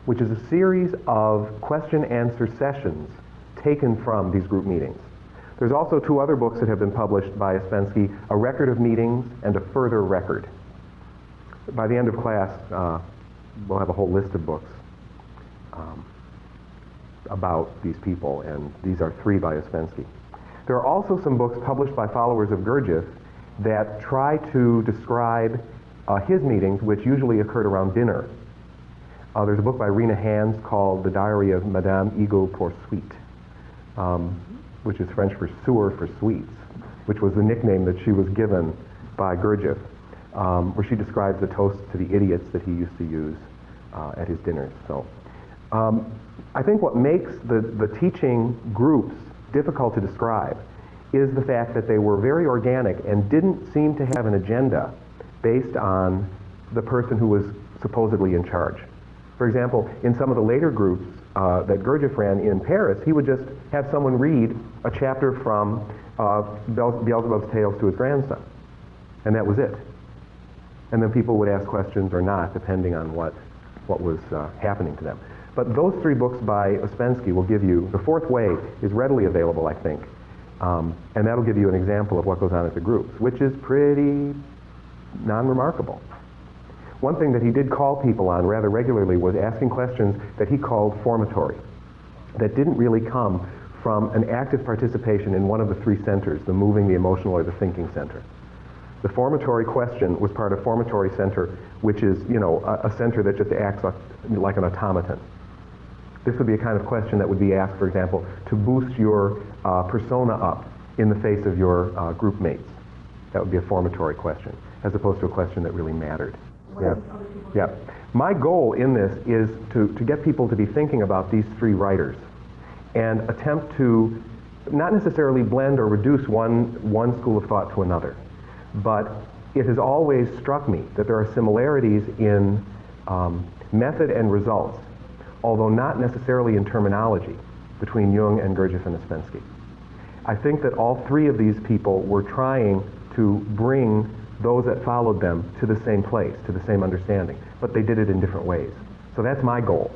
which is a series of question-answer sessions taken from these group meetings. There's also two other books that have been published by Ouspensky, A Record of Meetings and A Further Record. By the end of class, we'll have a whole list of books about these people, and these are three by Ouspensky. There are also some books published by followers of Gurdjieff that try to describe his meetings, which usually occurred around dinner. There's a book by Rena Hans called The Diary of Madame Ego Poursuite, which is French for sewer for sweets, which was the nickname that she was given by Gurdjieff, where she describes the toast to the idiots that he used to use at his dinners. So I think what makes the teaching groups difficult to describe is the fact that they were very organic and didn't seem to have an agenda based on the person who was supposedly in charge. For example, in some of the later groups that Gurdjieff ran in Paris, he would just have someone read a chapter from Beelzebub's Tales to his grandson, and that was it. And then people would ask questions or not, depending on what was happening to them. But those three books by Ouspensky will give you, the fourth way is readily available, I think, and that'll give you an example of what goes on at the groups, which is pretty non-remarkable. One thing that he did call people on rather regularly was asking questions that he called formatory, that didn't really come from an active participation in one of the three centers, the moving, the emotional, or the thinking center. The formatory question was part of formatory center, which is, a center that just acts like an automaton. This would be a kind of question that would be asked, for example, to boost your persona up in the face of your group mates. That would be a formatory question, as opposed to a question that really mattered. Yeah. My goal in this is to get people to be thinking about these three writers and attempt to not necessarily blend or reduce one school of thought to another, but it has always struck me that there are similarities in method and results, although not necessarily in terminology, between Jung and Gurdjieff and Ouspensky. I think that all three of these people were trying to bring those that followed them to the same place, to the same understanding, but they did it in different ways. So that's my goal.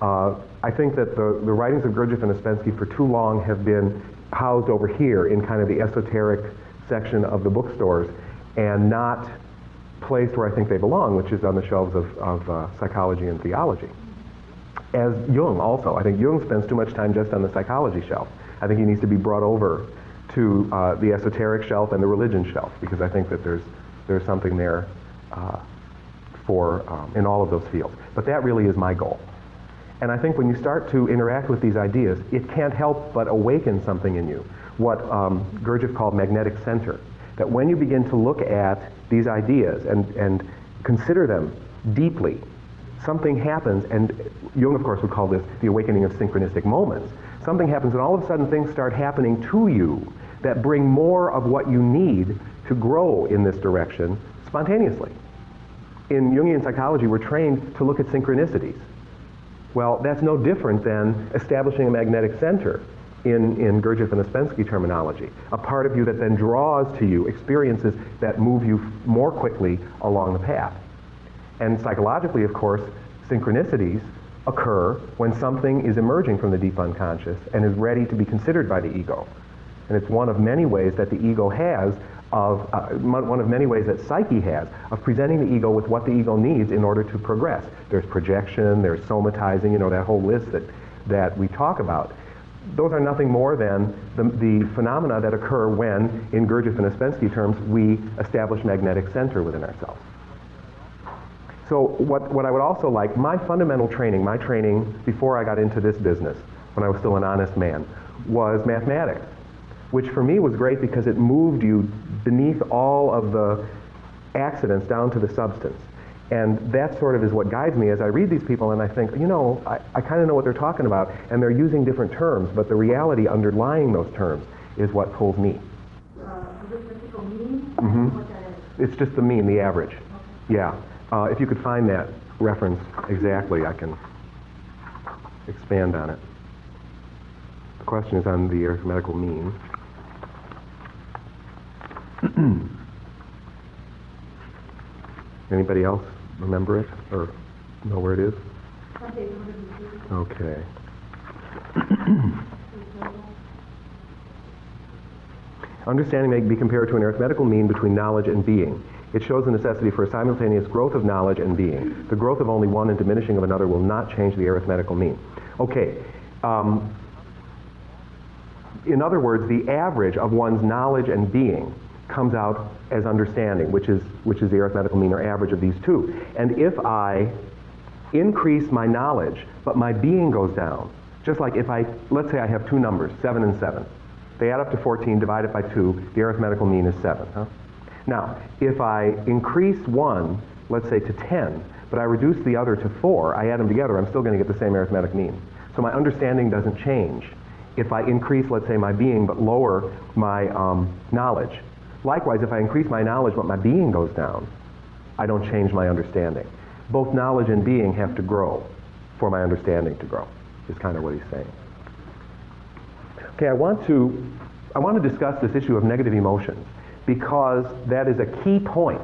I think that the writings of Gurdjieff and Ouspensky for too long have been housed over here in kind of the esoteric section of the bookstores and not placed where I think they belong, which is on the shelves of psychology and theology. As Jung also. I think Jung spends too much time just on the psychology shelf. I think he needs to be brought over to the esoteric shelf and the religion shelf, because I think that there's something there in all of those fields. But that really is my goal. And I think when you start to interact with these ideas, it can't help but awaken something in you, what Gurdjieff called magnetic center. That when you begin to look at these ideas and consider them deeply, something happens, and Jung, of course, would call this the awakening of synchronistic moments. Something happens, and all of a sudden things start happening to you that bring more of what you need to grow in this direction spontaneously. In Jungian psychology, we're trained to look at synchronicities. Well, that's no different than establishing a magnetic center in Gurdjieff and Ouspensky terminology, a part of you that then draws to you experiences that move you more quickly along the path. And psychologically, of course, synchronicities occur when something is emerging from the deep unconscious and is ready to be considered by the ego. And it's one of many ways that the ego has one of many ways that psyche has of presenting the ego with what the ego needs in order to progress. There's projection, there's somatizing, that whole list that we talk about. Those are nothing more than the phenomena that occur when, in Gurdjieff and Ouspensky terms, we establish magnetic center within ourselves. So what I would also like, my fundamental training, my training before I got into this business, when I was still an honest man, was mathematics, which for me was great because it moved you beneath all of the accidents down to the substance. And that sort of is what guides me as I read these people and I think, I kind of know what they're talking about, and they're using different terms, but the reality underlying those terms is what pulls me. Arithmetical mean? Mm-hmm. What that is? It's just the mean, the average. Yeah. If you could find that reference exactly, I can expand on it. The question is on the arithmetical mean. Anybody else remember it or know where it is? Okay. Understanding may be compared to an arithmetical mean between knowledge and being. It shows the necessity for a simultaneous growth of knowledge and being. The growth of only one and diminishing of another will not change the arithmetical mean. Okay. In other words, the average of one's knowledge and being comes out as understanding, which is the arithmetical mean or average of these two. And if I increase my knowledge, but my being goes down. Just like if let's say I have two numbers, 7 and 7. They add up to 14, divide it by 2, the arithmetical mean is 7. Huh? Now, if I increase one, let's say to 10, but I reduce the other to 4, I add them together, I'm still going to get the same arithmetic mean. So my understanding doesn't change if I increase, let's say, my being, but lower my knowledge. Likewise, if I increase my knowledge, but my being goes down, I don't change my understanding. Both knowledge and being have to grow for my understanding to grow, is kind of what he's saying. Okay, I want to discuss this issue of negative emotions because that is a key point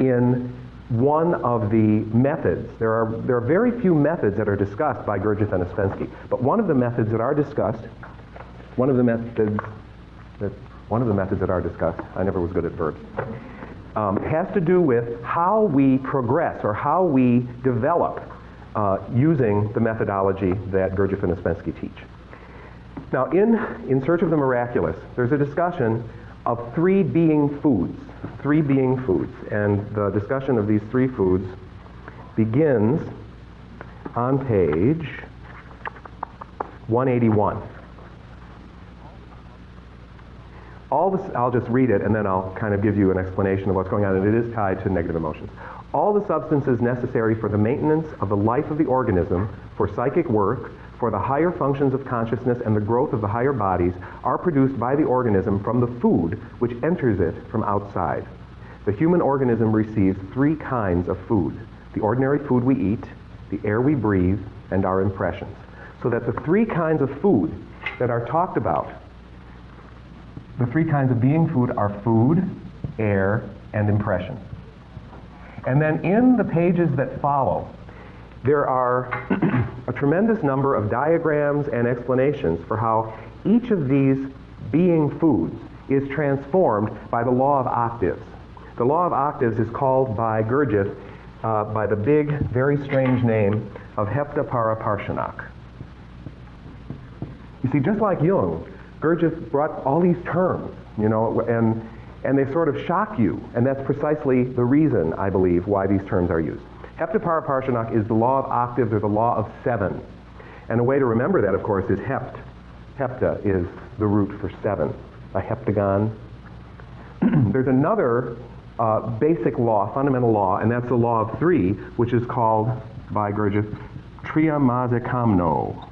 in one of the methods. There are very few methods that are discussed by Gurdjieff and Ouspensky, but one of the methods that are discussed, I never was good at verbs, has to do with how we progress or how we develop using the methodology that Gurdjieff and Ouspensky teach. Now, in Search of the Miraculous, there's a discussion of three being foods, and the discussion of these three foods begins on page 181. I'll just read it and then I'll kind of give you an explanation of what's going on, and it is tied to negative emotions. All the substances necessary for the maintenance of the life of the organism, for psychic work, for the higher functions of consciousness and the growth of the higher bodies are produced by the organism from the food which enters it from outside. The human organism receives three kinds of food: the ordinary food we eat, the air we breathe, and our impressions. So that the three kinds of food that are talked about, the three kinds of being food are food, air, and impression. And then in the pages that follow, there are a tremendous number of diagrams and explanations for how each of these being foods is transformed by the law of octaves. The law of octaves is called by Gurdjieff by the big, very strange name of heptaparaparshanak. You see, just like Jung, Gurdjieff brought all these terms, and they sort of shock you, and that's precisely the reason, I believe, why these terms are used. Heptaparaparshanak is the law of octaves, or the law of 7. And a way to remember that, of course, is hept. Hepta is the root for 7, a heptagon. There's another basic law, fundamental law, and that's the law of 3, which is called, by Gurdjieff, triamazekamno.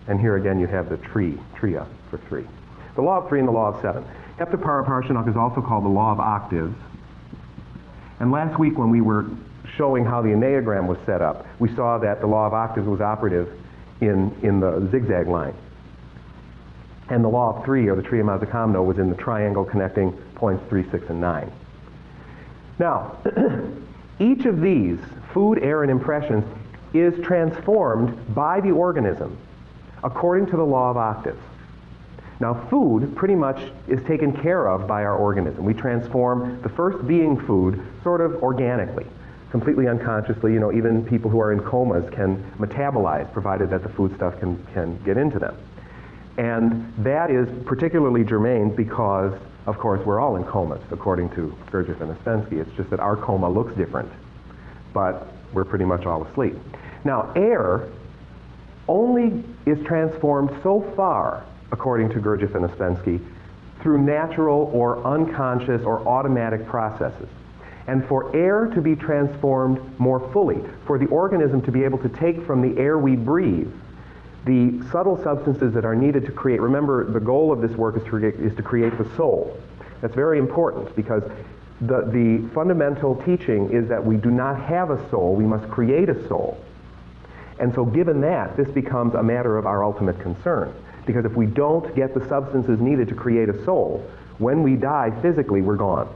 And here again you have the tria for 3. The law of 3 and the law of 7. Heptaparaparshanak is also called the law of octaves. And last week when we were showing how the Enneagram was set up, we saw that the law of octaves was operative in the zigzag line. And the law of 3, or the triamazekamno, was in the triangle connecting points 3, 6, and 9. Now, each of these, food, air, and impressions, is transformed by the organism according to the law of octaves. Now, food pretty much is taken care of by our organism. We transform the first being food sort of organically, completely unconsciously. Even people who are in comas can metabolize, provided that the foodstuff can get into them. And that is particularly germane because, of course, we're all in comas, according to Gurdjieff and Ouspensky. It's just that our coma looks different, but we're pretty much all asleep. Now, air only is transformed so far, according to Gurdjieff and Ouspensky, through natural or unconscious or automatic processes. And for air to be transformed more fully, for the organism to be able to take from the air we breathe the subtle substances that are needed to create, remember the goal of this work is to create the soul. That's very important because the fundamental teaching is that we do not have a soul, we must create a soul. And so given that, this becomes a matter of our ultimate concern. Because if we don't get the substances needed to create a soul, when we die physically, we're gone.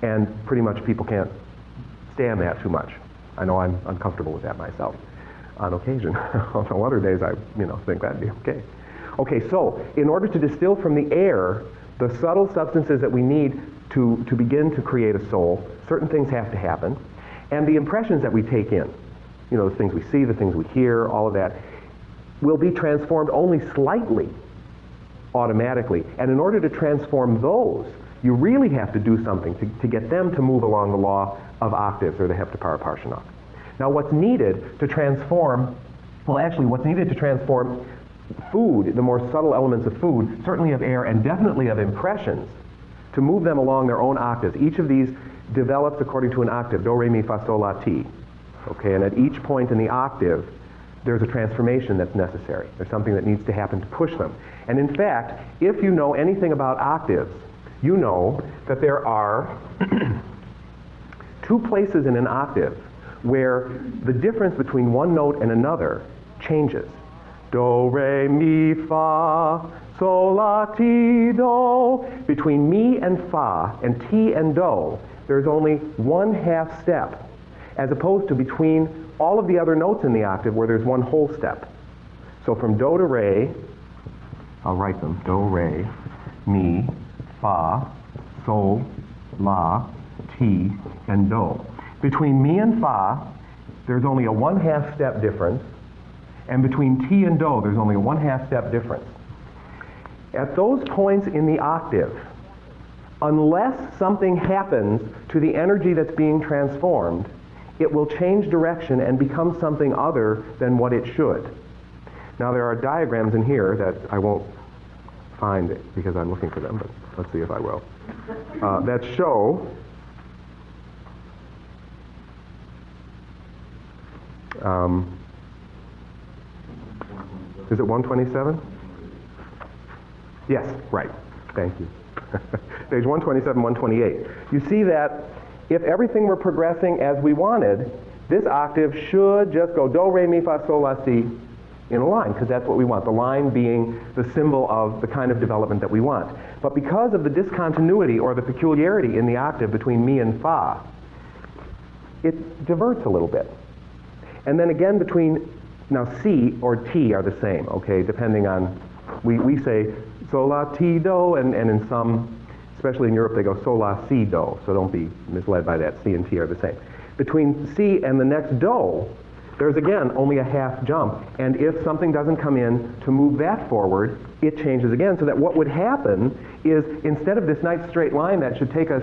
And pretty much people can't stand that too much. I know I'm uncomfortable with that myself on occasion. On other days, I think that'd be okay. Okay, so in order to distill from the air the subtle substances that we need to begin to create a soul, certain things have to happen. And the impressions that we take in, the things we see, the things we hear, all of that, will be transformed only slightly, automatically. And in order to transform those, you really have to do something to get them to move along the law of octaves, or the heptaparaparshinok. Now what's needed to transform, what's needed to transform food, the more subtle elements of food, certainly of air and definitely of impressions, to move them along their own octaves. Each of these develops according to an octave, do, re, mi, fa, sol, la, ti. Okay, and at each point in the octave, there's a transformation that's necessary. There's something that needs to happen to push them. And in fact, if you know anything about octaves, you know that there are two places in an octave where the difference between one note and another changes. Do, re, mi, fa, sol, la, ti, do. Between mi and fa and ti and do, there's only 1/2 step, as opposed to between all of the other notes in the octave where there's one whole step. So from do to re, I'll write them, do, re, mi, fa, sol, la, ti, and do. Between mi and fa, there's only a 1/2 step difference, and between ti and do, there's only a 1/2 step difference. At those points in the octave, unless something happens to the energy that's being transformed, it will change direction and become something other than what it should. Now there are diagrams in here that I won't find because I'm looking for them, but let's see if I will, that show is it 127? Yes, right. Thank you. Page 127, 128. You see that if everything were progressing as we wanted, this octave should just go do, re, mi, fa, sol, la, si in a line, because that's what we want, the line being the symbol of the kind of development that we want. But because of the discontinuity or the peculiarity in the octave between mi and fa, it diverts a little bit. And then again between, now si or ti are the same, okay, depending on, we say sol, la, ti, do, and in some, especially in Europe, they go sol, la, si, do, so don't be misled by that. Si and ti are the same. Between si and the next do, there's again only a 1/2 jump, and if something doesn't come in to move that forward, it changes again, so that what would happen is instead of this nice straight line that should take us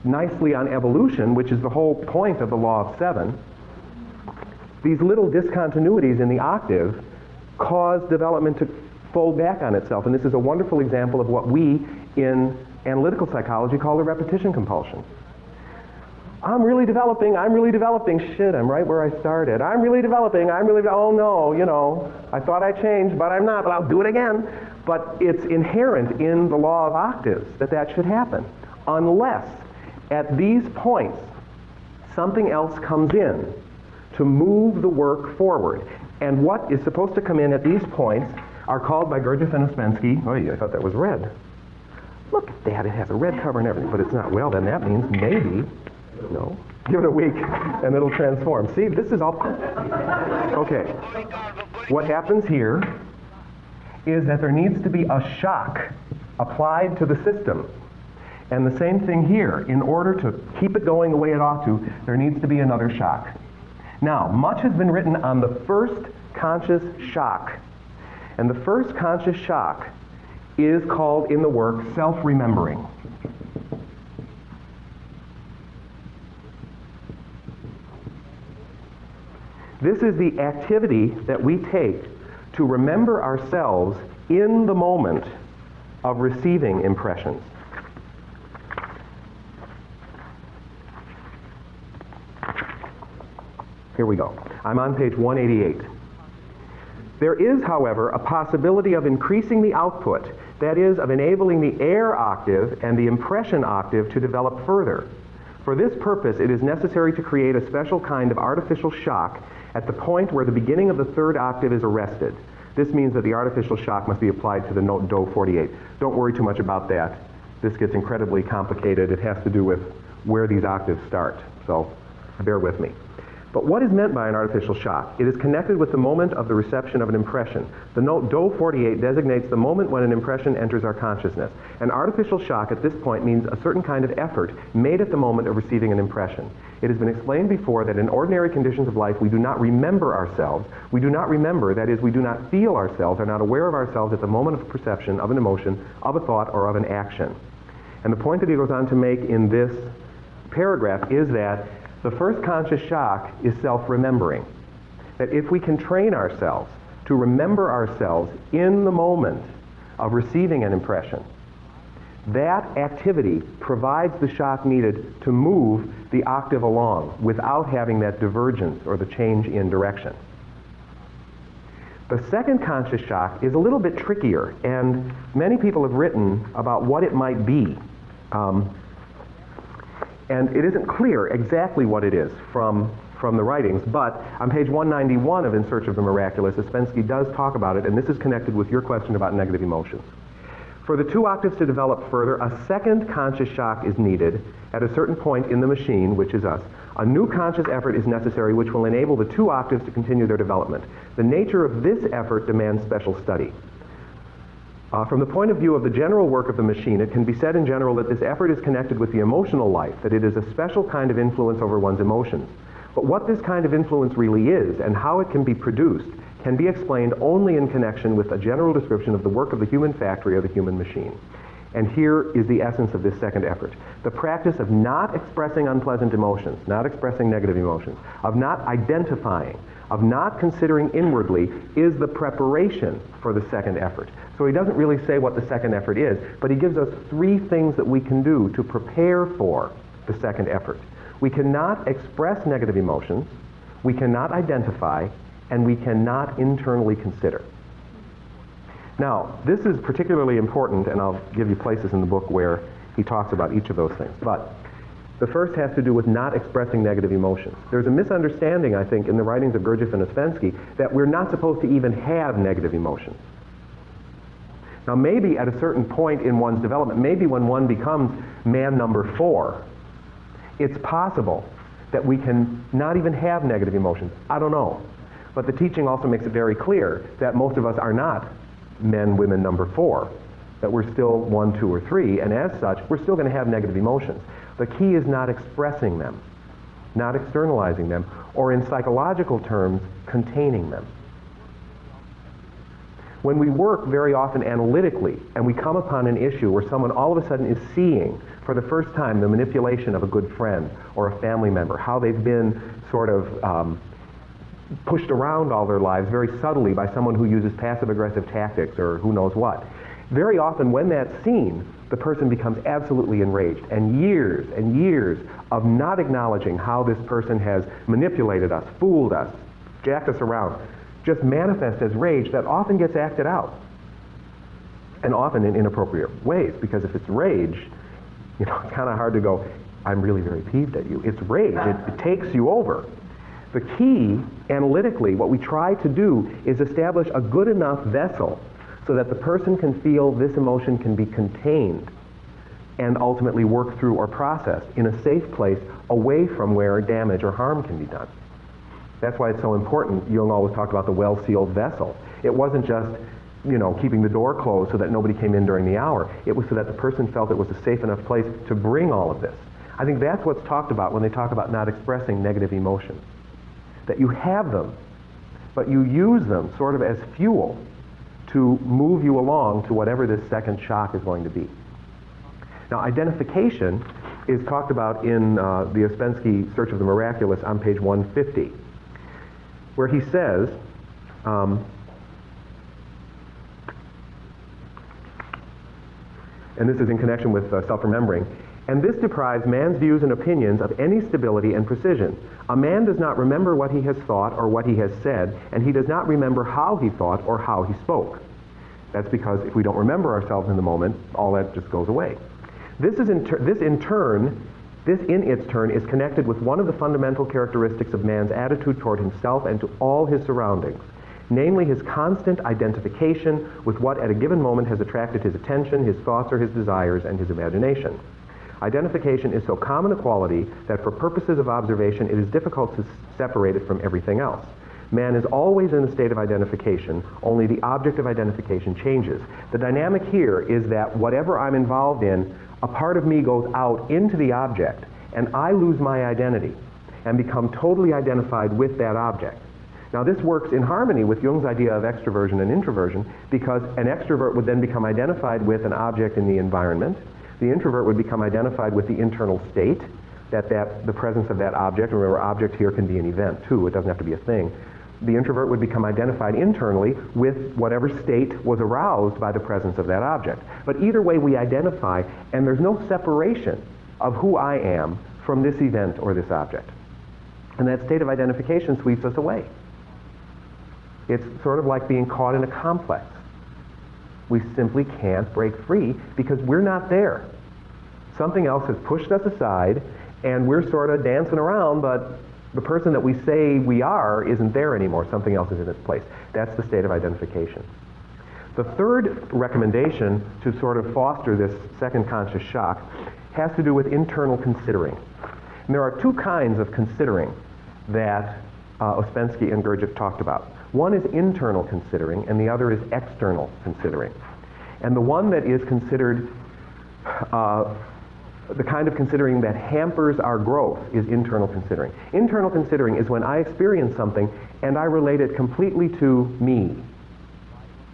nicely on evolution, which is the whole point of the law of 7, these little discontinuities in the octave cause development to fold back on itself, and this is a wonderful example of what we in analytical psychology call the repetition compulsion. I'm really developing, shit, I'm right where I started. I'm really developing, oh no, I thought I changed, but I'm not, but I'll do it again. But it's inherent in the law of octaves that should happen, unless at these points something else comes in to move the work forward. And what is supposed to come in at these points are called by Gurdjieff and Ouspensky, oh yeah, I thought that was red. Look at that, it has a red cover and everything, but it's not. Well, then that means maybe, no, give it a week and it'll transform. See, this is all, okay. What happens here is that there needs to be a shock applied to the system. And the same thing here. In order to keep it going the way it ought to, there needs to be another shock. Now, much has been written on the first conscious shock. And the first conscious shock is called in the work self-remembering. This is the activity that we take to remember ourselves in the moment of receiving impressions. Here we go. I'm on page 188. There is, however, a possibility of increasing the output, that is, of enabling the air octave and the impression octave to develop further. For this purpose, it is necessary to create a special kind of artificial shock at the point where the beginning of the third octave is arrested. This means that the artificial shock must be applied to the note Do 48. Don't worry too much about that. This gets incredibly complicated. It has to do with where these octaves start, so bear with me. But what is meant by an artificial shock? It is connected with the moment of the reception of an impression. The note Do 48 designates the moment when an impression enters our consciousness. An artificial shock at this point means a certain kind of effort made at the moment of receiving an impression. It has been explained before that in ordinary conditions of life we do not remember ourselves. We do not remember, that is, we do not feel ourselves, are not aware of ourselves at the moment of perception, of an emotion, of a thought, or of an action. And the point that he goes on to make in this paragraph is that The first conscious shock is self-remembering. That if we can train ourselves to remember ourselves in the moment of receiving an impression, that activity provides the shock needed to move the octave along without having that divergence or the change in direction. The second conscious shock is a little bit trickier, and many people have written about what it might be. And it isn't clear exactly what it is from the writings, but on page 191 of In Search of the Miraculous, Ouspensky does talk about it, and this is connected with your question about negative emotions. For the two octaves to develop further, a second conscious shock is needed at a certain point in the machine, which is us. A new conscious effort is necessary which will enable the two octaves to continue their development. The nature of this effort demands special study. From the point of view of the general work of the machine, it can be said in general that this effort is connected with the emotional life, that it is a special kind of influence over one's emotions. But what this kind of influence really is and how it can be produced can be explained only in connection with a general description of the work of the human factory or the human machine. And here is the essence of this second effort. The practice of not expressing unpleasant emotions, not expressing negative emotions, of not identifying, of not considering inwardly, is the preparation for the second effort. So he doesn't really say what the second effort is, but he gives us three things that we can do to prepare for the second effort. We cannot express negative emotions, we cannot identify, and we cannot internally consider. Now, this is particularly important, and I'll give you places in the book where he talks about each of those things. But the first has to do with not expressing negative emotions. There's a misunderstanding, I think, in the writings of Gurdjieff and Ouspensky that we're not supposed to even have negative emotions. Now, maybe at a certain point in one's development, maybe when one becomes man number 4, it's possible that we can not even have negative emotions. I don't know. But the teaching also makes it very clear that most of us are not men, women number 4, that we're still 1, 2, or 3, and as such, we're still going to have negative emotions. The key is not expressing them, not externalizing them, or in psychological terms, containing them. When we work very often analytically, and we come upon an issue where someone all of a sudden is seeing for the first time the manipulation of a good friend or a family member, how they've been sort of pushed around all their lives very subtly by someone who uses passive-aggressive tactics or who knows what. Very often when that's seen, the person becomes absolutely enraged, and years of not acknowledging how this person has manipulated us, fooled us, jacked us around, just manifest as rage that often gets acted out, and often in inappropriate ways, because if it's rage, it's kind of hard to go, I'm really very peeved at you. It's rage. It takes you over. The key, analytically, what we try to do is establish a good enough vessel so that the person can feel this emotion can be contained and ultimately worked through or processed in a safe place away from where damage or harm can be done. That's why it's so important. Jung always talked about the well-sealed vessel. It wasn't just, keeping the door closed so that nobody came in during the hour. It was so that the person felt it was a safe enough place to bring all of this. I think that's what's talked about when they talk about not expressing negative emotions. That you have them, but you use them sort of as fuel to move you along to whatever this second shock is going to be. Now, identification is talked about in the Ouspensky Search of the Miraculous on page 150, where he says, and this is in connection with self-remembering, and this deprives man's views and opinions of any stability and precision. A man does not remember what he has thought or what he has said, and he does not remember how he thought or how he spoke. That's because if we don't remember ourselves in the moment, all that just goes away. This in its turn is connected with one of the fundamental characteristics of man's attitude toward himself and to all his surroundings, namely his constant identification with what at a given moment has attracted his attention, his thoughts or his desires, and his imagination. Identification is so common a quality that for purposes of observation it is difficult to separate it from everything else. Man is always in a state of identification, only the object of identification changes. The dynamic here is that whatever I'm involved in, a part of me goes out into the object, and I lose my identity and become totally identified with that object. Now this works in harmony with Jung's idea of extroversion and introversion, because an extrovert would then become identified with an object in the environment. The introvert would become identified with the internal state that the presence of that object, remember object here can be an event too, it doesn't have to be a thing, the introvert would become identified internally with whatever state was aroused by the presence of that object. But either way we identify, and there's no separation of who I am from this event or this object. And that state of identification sweeps us away. It's sort of like being caught in a complex. We simply can't break free because we're not there. Something else has pushed us aside, and we're sort of dancing around, but the person that we say we are isn't there anymore. Something else is in its place. That's the state of identification. The third recommendation to sort of foster this second conscious shock has to do with internal considering. And there are two kinds of considering that Ouspensky and Gurdjieff talked about. One is internal considering, and the other is external considering. And the one that is considered the kind of considering that hampers our growth is internal considering. Internal considering is when I experience something and I relate it completely to me,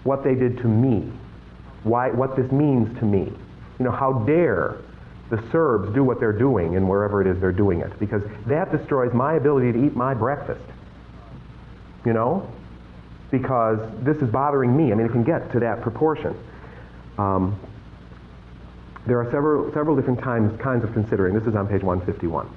what they did to me, what this means to me. You know, how dare the Serbs do what they're doing and wherever it is they're doing it, because that destroys my ability to eat my breakfast. You know? Because this is bothering me. I mean, it can get to that proportion. There are several different kinds of considering. This is on page 151.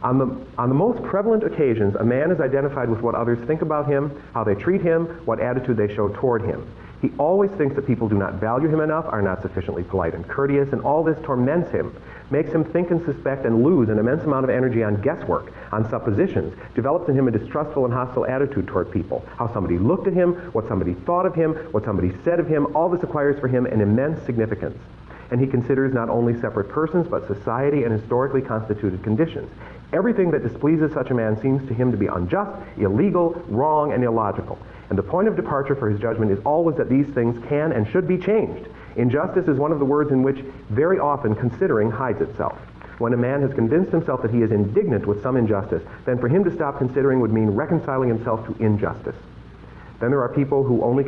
On the most prevalent occasions, a man is identified with what others think about him, how they treat him, what attitude they show toward him. He always thinks that people do not value him enough, are not sufficiently polite and courteous, and all this torments him, makes him think and suspect and lose an immense amount of energy on guesswork, on suppositions, develops in him a distrustful and hostile attitude toward people, how somebody looked at him, what somebody thought of him, what somebody said of him, all this acquires for him an immense significance. And he considers not only separate persons, but society and historically constituted conditions. Everything that displeases such a man seems to him to be unjust, illegal, wrong, and illogical. And the point of departure for his judgment is always that these things can and should be changed. Injustice is one of the words in which very often considering hides itself. When a man has convinced himself that he is indignant with some injustice, then for him to stop considering would mean reconciling himself to injustice. Then there are people who are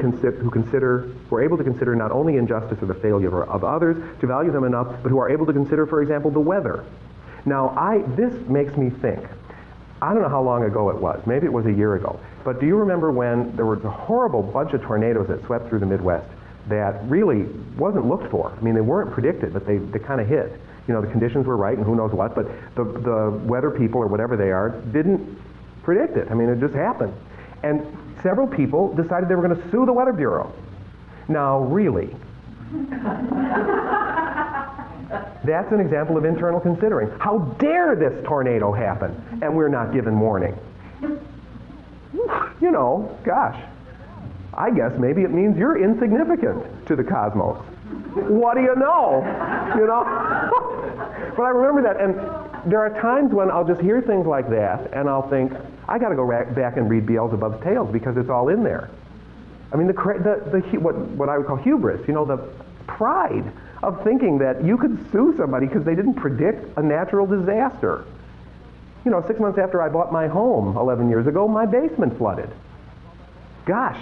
able to consider not only injustice or the failure of others to value them enough, but who are able to consider, for example, the weather. Now, this makes me think. I don't know how long ago it was. Maybe it was a year ago. But do you remember when there was a horrible bunch of tornadoes that swept through the Midwest that really wasn't looked for? I mean, they weren't predicted, but they kind of hit. You know, the conditions were right and who knows what, but the weather people or whatever they are didn't predict it. I mean, it just happened. And several people decided they were going to sue the Weather Bureau. Now, really? That's an example of internal considering. How dare this tornado happen and we're not given warning? You know, gosh, I guess maybe it means you're insignificant to the cosmos. What do you know? You know? But I remember that, and there are times when I'll just hear things like that and I'll think, I got to go back and read Beelzebub's Tales because it's all in there. I mean, what I would call hubris, you know, the pride of thinking that you could sue somebody because they didn't predict a natural disaster. You know, 6 months after I bought my home 11 years ago, my basement flooded. Gosh,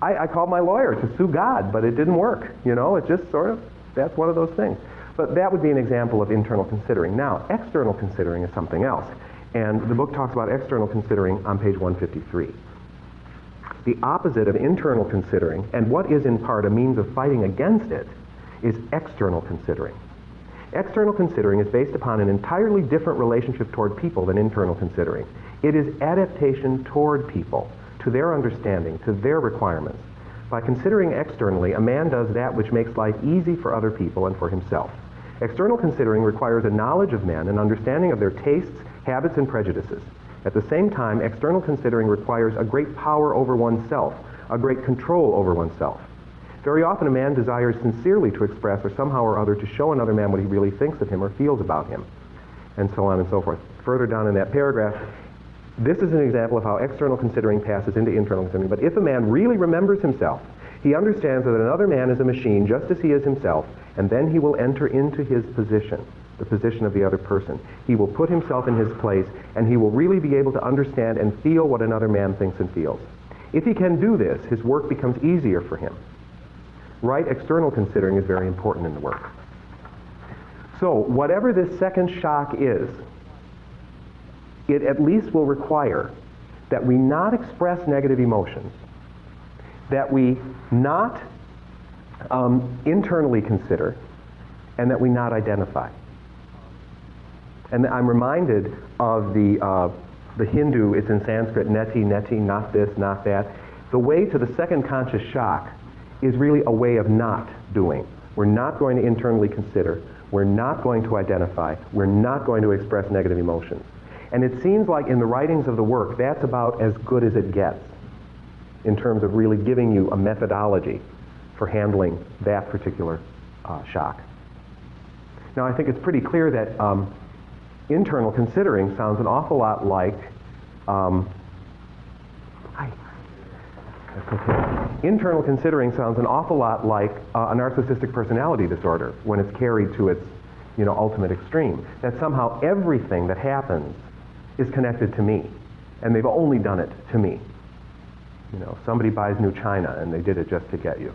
I called my lawyer to sue God, but it didn't work. You know, it just sort of, that's one of those things. But that would be an example of internal considering. Now, external considering is something else. And the book talks about external considering on page 153. The opposite of internal considering, and what is in part a means of fighting against it, is external considering. External considering is based upon an entirely different relationship toward people than internal considering. It is adaptation toward people, to their understanding, to their requirements. By considering externally, a man does that which makes life easy for other people and for himself. External considering requires a knowledge of men, an understanding of their tastes, habits, and prejudices. At the same time, external considering requires a great power over oneself, a great control over oneself. Very often a man desires sincerely to express or somehow or other to show another man what he really thinks of him or feels about him, and so on and so forth. Further down in that paragraph, this is an example of how external considering passes into internal considering. But if a man really remembers himself, he understands that another man is a machine just as he is himself, and then he will enter into his position, the position of the other person. He will put himself in his place, and he will really be able to understand and feel what another man thinks and feels. If he can do this, his work becomes easier for him. Right external considering is very important in the work. So whatever this second shock is, it at least will require that we not express negative emotions, that we not internally consider, and that we not identify. And I'm reminded of the Hindu, it's in Sanskrit, neti, neti, not this, not that. The way to the second conscious shock is really a way of not doing. We're not going to internally consider. We're not going to identify. We're not going to express negative emotions. And it seems like in the writings of the work, that's about as good as it gets in terms of really giving you a methodology for handling that particular shock. Now, I think it's pretty clear that internal considering sounds an awful lot like internal considering sounds an awful lot like a narcissistic personality disorder when it's carried to its, ultimate extreme. That somehow everything that happens is connected to me, and they've only done it to me. Somebody buys new china and they did it just to get you.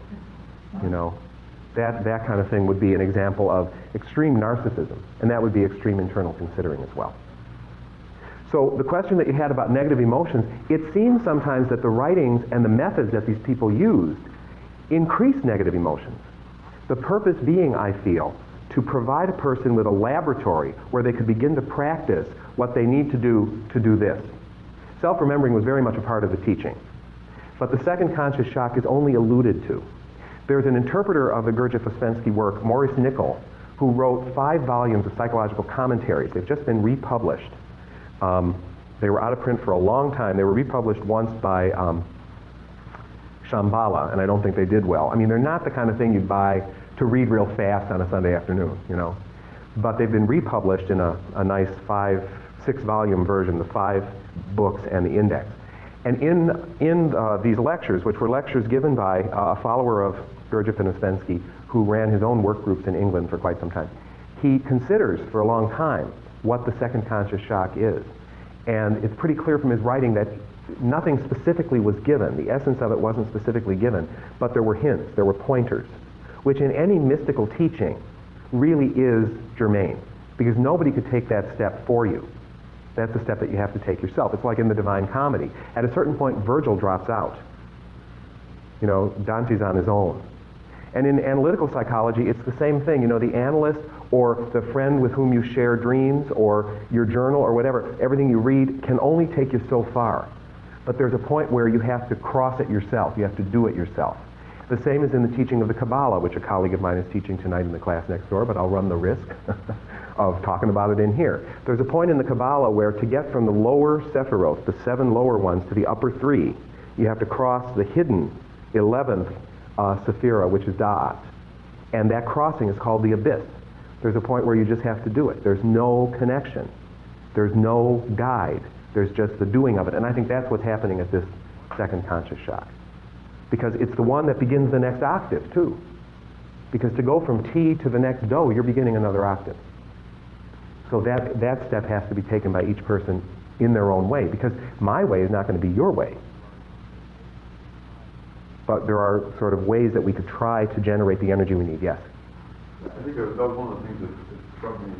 That kind of thing would be an example of extreme narcissism, and that would be extreme internal considering as well. So the question that you had about negative emotions, it seems sometimes that the writings and the methods that these people used increase negative emotions. The purpose being, I feel, to provide a person with a laboratory where they could begin to practice what they need to do this. Self-remembering was very much a part of the teaching. But the second conscious shock is only alluded to. There's an interpreter of the Gurdjieff-Ouspensky work, Maurice Nicoll, who wrote 5 volumes of psychological commentaries. They've just been republished. They were out of print for a long time. They were republished once by Shambhala, and I don't think they did well. I mean, they're not the kind of thing you'd buy to read real fast on a Sunday afternoon, But they've been republished in a nice 6-volume version, the 5 books and the index. And in these lectures, which were lectures given by a follower of Gurdjieff and Ouspensky, who ran his own work groups in England for quite some time, he considers for a long time what the second conscious shock is. And it's pretty clear from his writing that nothing specifically was given. The essence of it wasn't specifically given, but there were hints, there were pointers, which in any mystical teaching really is germane, because nobody could take that step for you. That's a step that you have to take yourself. It's like in the Divine Comedy. At a certain point, Virgil drops out. Dante's on his own. And in analytical psychology, it's the same thing. The analyst or the friend with whom you share dreams or your journal or whatever, everything you read can only take you so far. But there's a point where you have to cross it yourself. You have to do it yourself. The same is in the teaching of the Kabbalah, which a colleague of mine is teaching tonight in the class next door, but I'll run the risk of talking about it in here. There's a point in the Kabbalah where to get from the lower Sephiroth, the 7 lower ones, to the upper 3, you have to cross the hidden 11th Sephira, which is Da'at. And that crossing is called the abyss. There's a point where you just have to do it. There's no connection. There's no guide. There's just the doing of it. And I think that's what's happening at this second conscious shock. Because it's the one that begins the next octave, too. Because to go from T to the next Do, you're beginning another octave. So that step has to be taken by each person in their own way, because my way is not going to be your way. But there are sort of ways that we could try to generate the energy we need. Yes? I think that was one of the things that struck me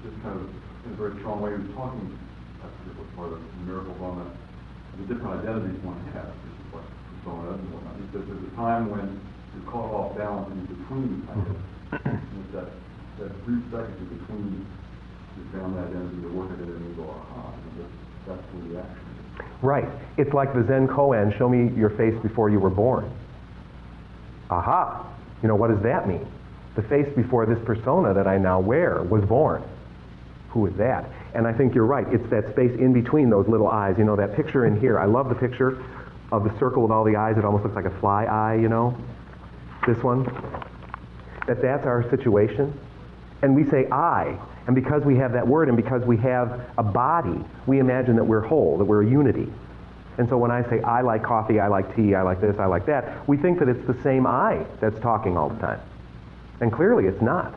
just kind of in a very strong way. He was talking, I forget what part of the miracles on the different identities one has, which is what persona and whatnot. He says there's a time when you're caught off balance and you're between identities. And it's that brief second in between you found that identity, you work at it, and you go, aha, and that's the reaction. Right. It's like the Zen koan, show me your face before you were born. Aha. What does that mean? The face before this persona that I now wear was born. Who is that? And I think you're right. It's that space in between those little eyes. That picture in here. I love the picture of the circle with all the eyes. It almost looks like a fly eye, This one. That's our situation. And we say I. And because we have that word and because we have a body, we imagine that we're whole, that we're a unity. And so when I say I like coffee, I like tea, I like this, I like that, we think that it's the same I that's talking all the time. And clearly it's not,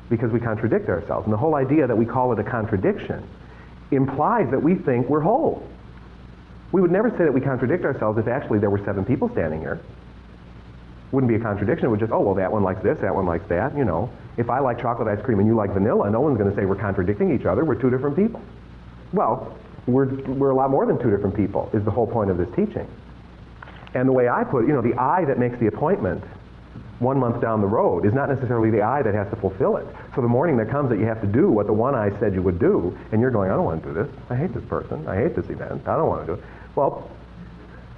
because we contradict ourselves. And the whole idea that we call it a contradiction implies that we think we're whole. We would never say that we contradict ourselves if actually there were 7 people standing here. Wouldn't be a contradiction. It would just, oh, well, that one likes this, that one likes that, you know. If I like chocolate ice cream and you like vanilla, no one's going to say we're contradicting each other. We're two different people. Well, we're a lot more than two different people, is the whole point of this teaching. And the way I put it, you know, the I that makes the appointment 1 month down the road is not necessarily the I that has to fulfill it. So the morning that comes that you have to do what the one I said you would do, and you're going, I don't want to do this. I hate this person. I hate this event. I don't want to do it. Well,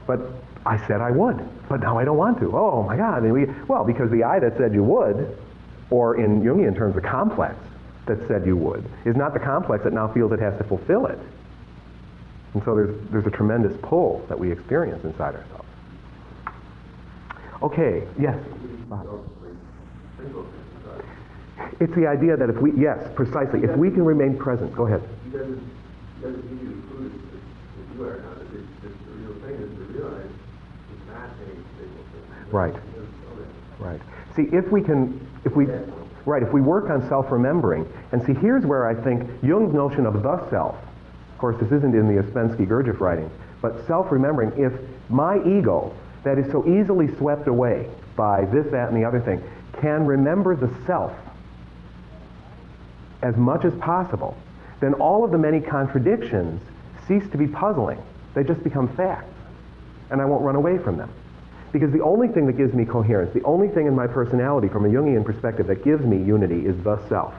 but I said I would, but now I don't want to. Oh my God. And well, because the I that said you would, or in Jungian terms, the complex that said you would, is not the complex that now feels it has to fulfill it. And so there's a tremendous pull that we experience inside ourselves. Okay, yes? It's the idea that if we, yes, precisely, if we can remain present, go ahead. He doesn't need you to prove that you are not. The real thing is to realize it's not a stable thing. Right. Right. See, if we work on self-remembering, and see, here's where I think Jung's notion of the self, of course, this isn't in the Ouspensky Gurdjieff writings, but self-remembering, if my ego, that is so easily swept away by this, that, and the other thing, can remember the self as much as possible, then all of the many contradictions cease to be puzzling. They just become facts, and I won't run away from them. Because the only thing that gives me coherence, the only thing in my personality from a Jungian perspective that gives me unity is the self.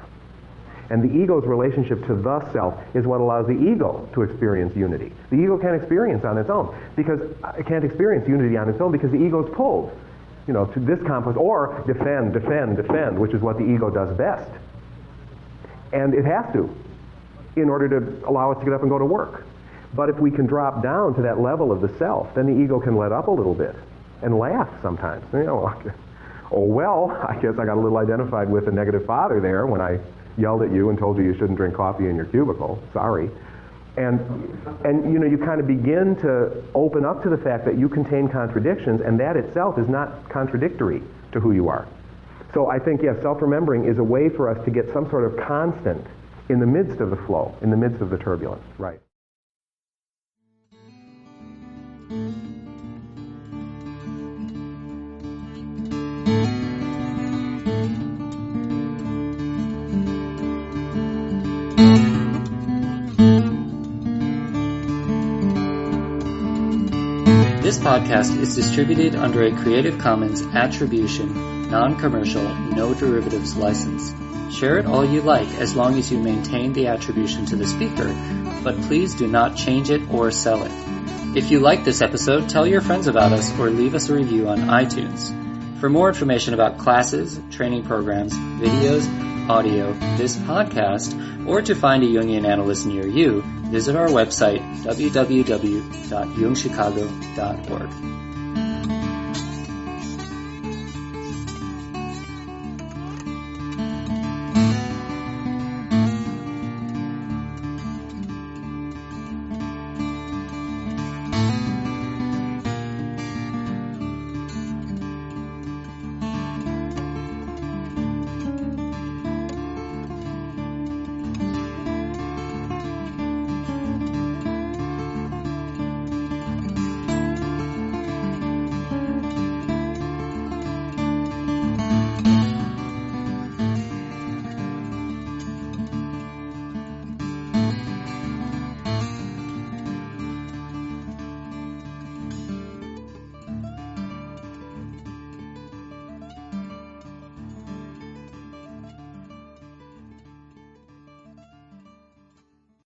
And the ego's relationship to the self is what allows the ego to experience unity. The ego can't experience on its own, because it can't experience unity on its own because the ego's pulled, you know, to this complex, or defend, which is what the ego does best. And it has to, in order to allow us to get up and go to work. But if we can drop down to that level of the self, then the ego can let up a little bit and laugh sometimes. You know, oh well, I guess I got a little identified with a negative father there when I yelled at you and told you you shouldn't drink coffee in your cubicle. Sorry. And you know, you kind of begin to open up to the fact that you contain contradictions, and that itself is not contradictory to who you are. So I think, yes, self-remembering is a way for us to get some sort of constant in the midst of the flow, in the midst of the turbulence. Right. This podcast is distributed under a Creative Commons Attribution, Non-Commercial, No Derivatives license. Share it all you like as long as you maintain the attribution to the speaker, but please do not change it or sell it. If you like this episode, tell your friends about us or leave us a review on iTunes. For more information about classes, training programs, videos, audio, this podcast, or to find a Jungian analyst near you, visit our website, www.jungchicago.org.